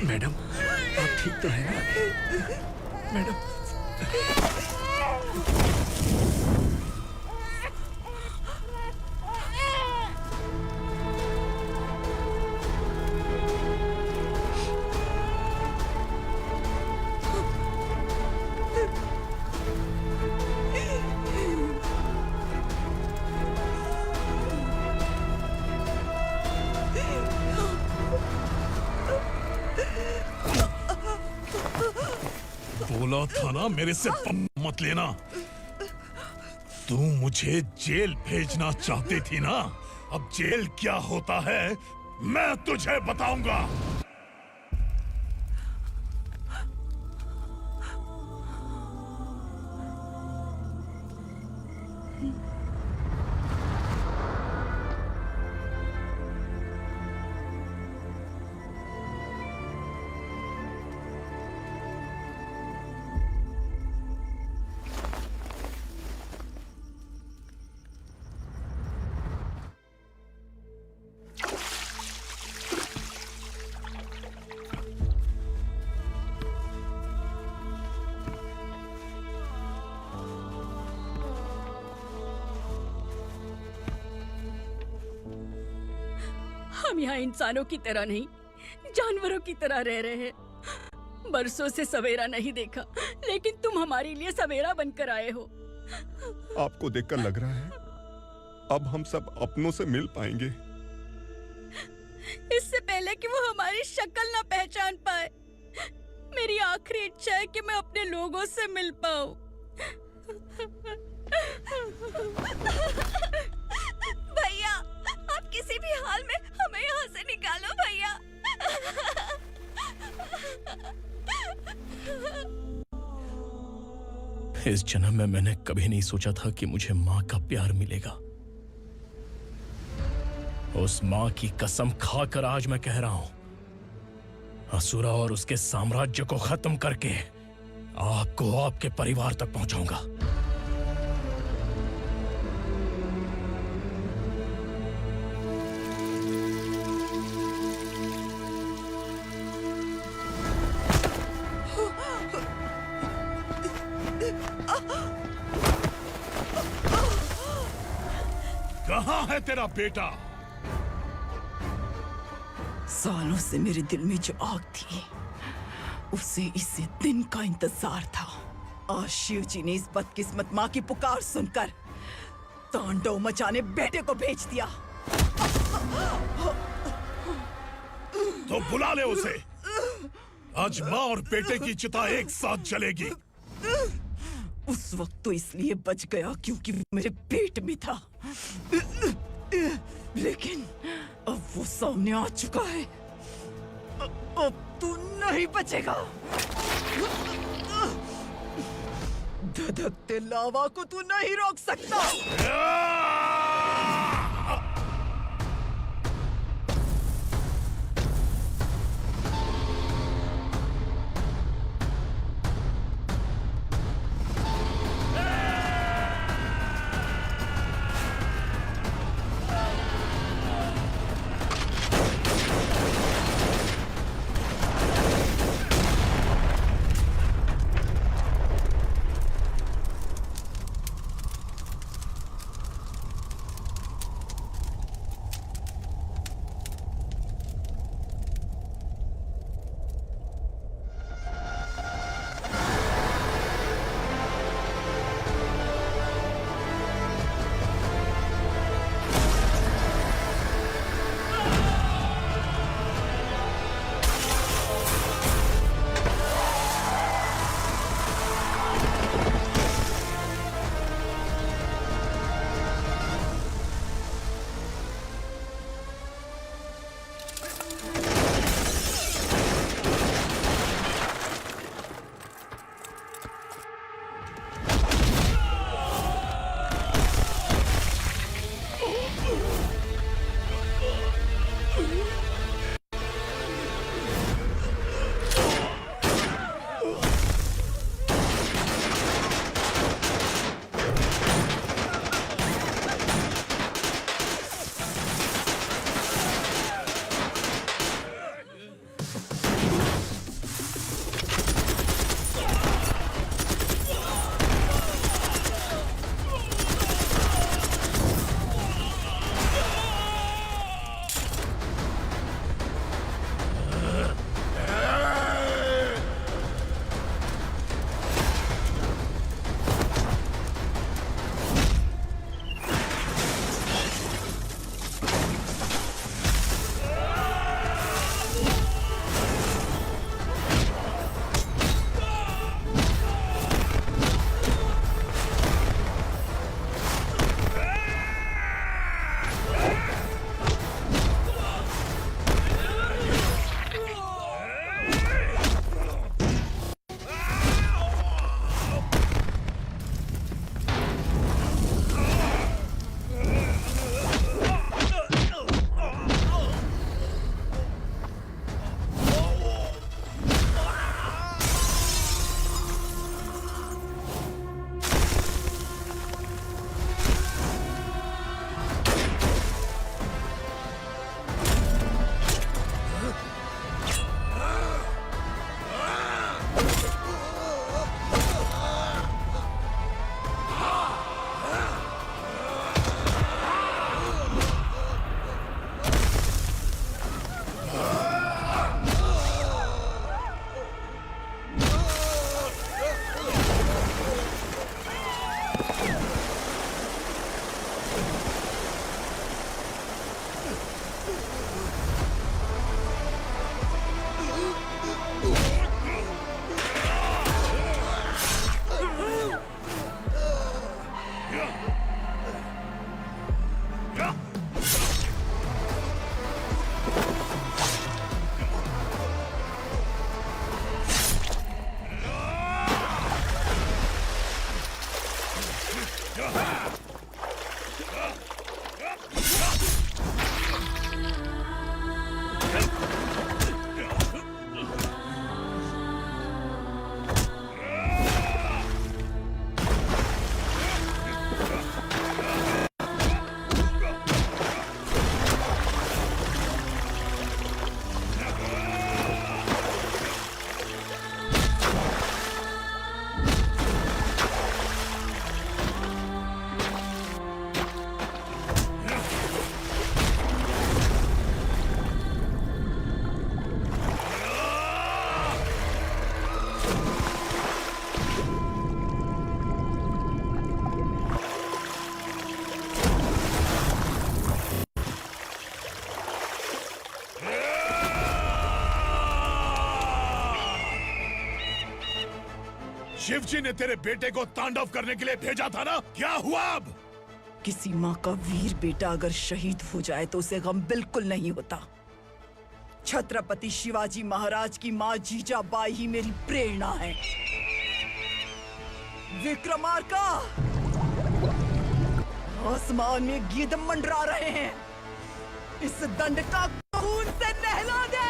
मैडम आप ठीक तो हैं ना? मैडम बोला था ना मेरे से पंगा मत लेना। तू मुझे जेल भेजना चाहती थी ना? अब जेल क्या होता है मैं तुझे बताऊंगा। हम यहाँ इंसानों की तरह नहीं, जानवरों की तरह रह रहे हैं। बरसों से सवेरा नहीं देखा, लेकिन तुम हमारे लिए सवेरा बनकर आए हो। आपको देखकर लग रहा है अब हम सब अपनों से मिल पाएंगे। इससे पहले कि वो हमारी शक्ल ना पहचान पाए, मेरी आखिरी इच्छा है कि मैं अपने लोगों से मिल पाऊं। भैया, आप किसी भी हाल में हमें यहाँ से निकालो भैया। इस जन्म में मैंने कभी नहीं सोचा था कि मुझे माँ का प्यार मिलेगा। उस माँ की कसम खाकर आज मैं कह रहा हूं, असुरा और उसके साम्राज्य को खत्म करके आपको आपके परिवार तक पहुंचाऊंगा। कहाँ है तेरा बेटा? सालों से मेरे दिल में जो आग थी, उसे इसी दिन का इंतजार था। आज शिव जी ने इस बदकिस्मत माँ की पुकार सुनकर तांडव मचाने बेटे को भेज दिया। तो बुला ले उसे। आज माँ और बेटे की चिता एक साथ जलेगी। उस वक्त तो इसलिए बच गया क्योंकि वो मेरे पेट में था, लेकिन अब वो सामने आ चुका है। अब तू नहीं बचेगा। धधकते लावा को तू नहीं रोक सकता। शिवजी ने तेरे बेटे को तांडव करने के लिए भेजा था ना, क्या हुआ अब? किसी माँ का वीर बेटा अगर शहीद हो जाए तो उसे गम बिल्कुल नहीं होता। छत्रपति शिवाजी महाराज की माँ जीजाबाई ही मेरी प्रेरणा है। विक्रमार्का, आसमान में गिद्ध मंडरा रहे हैं, इस दंड का खून से नहला दे।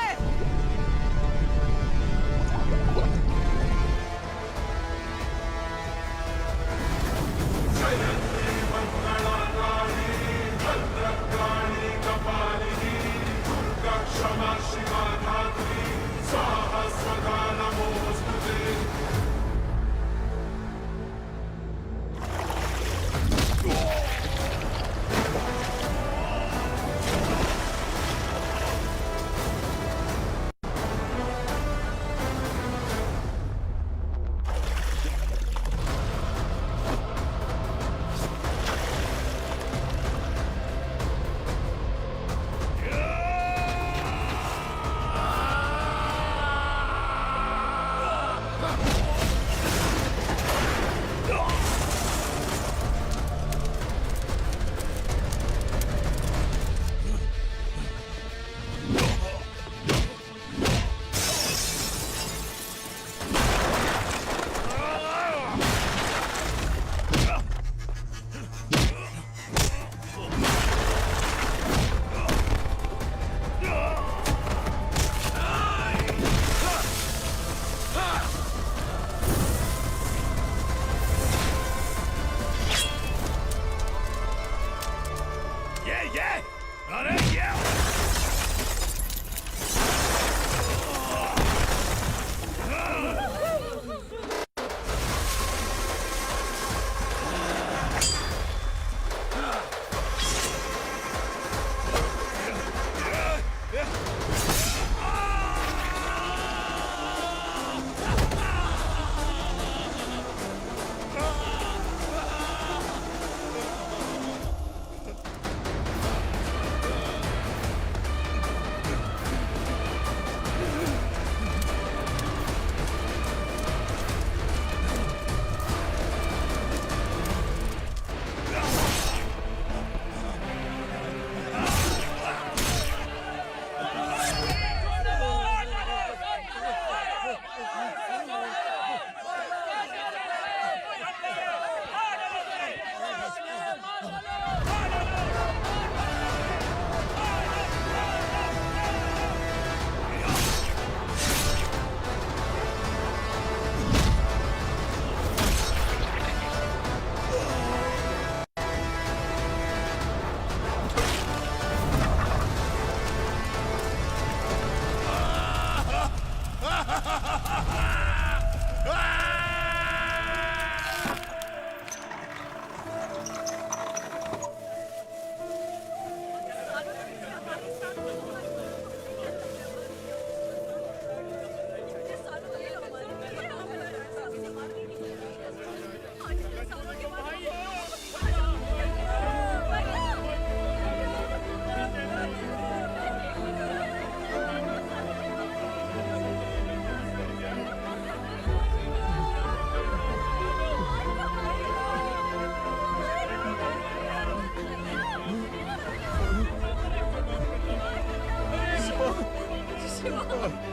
शिवा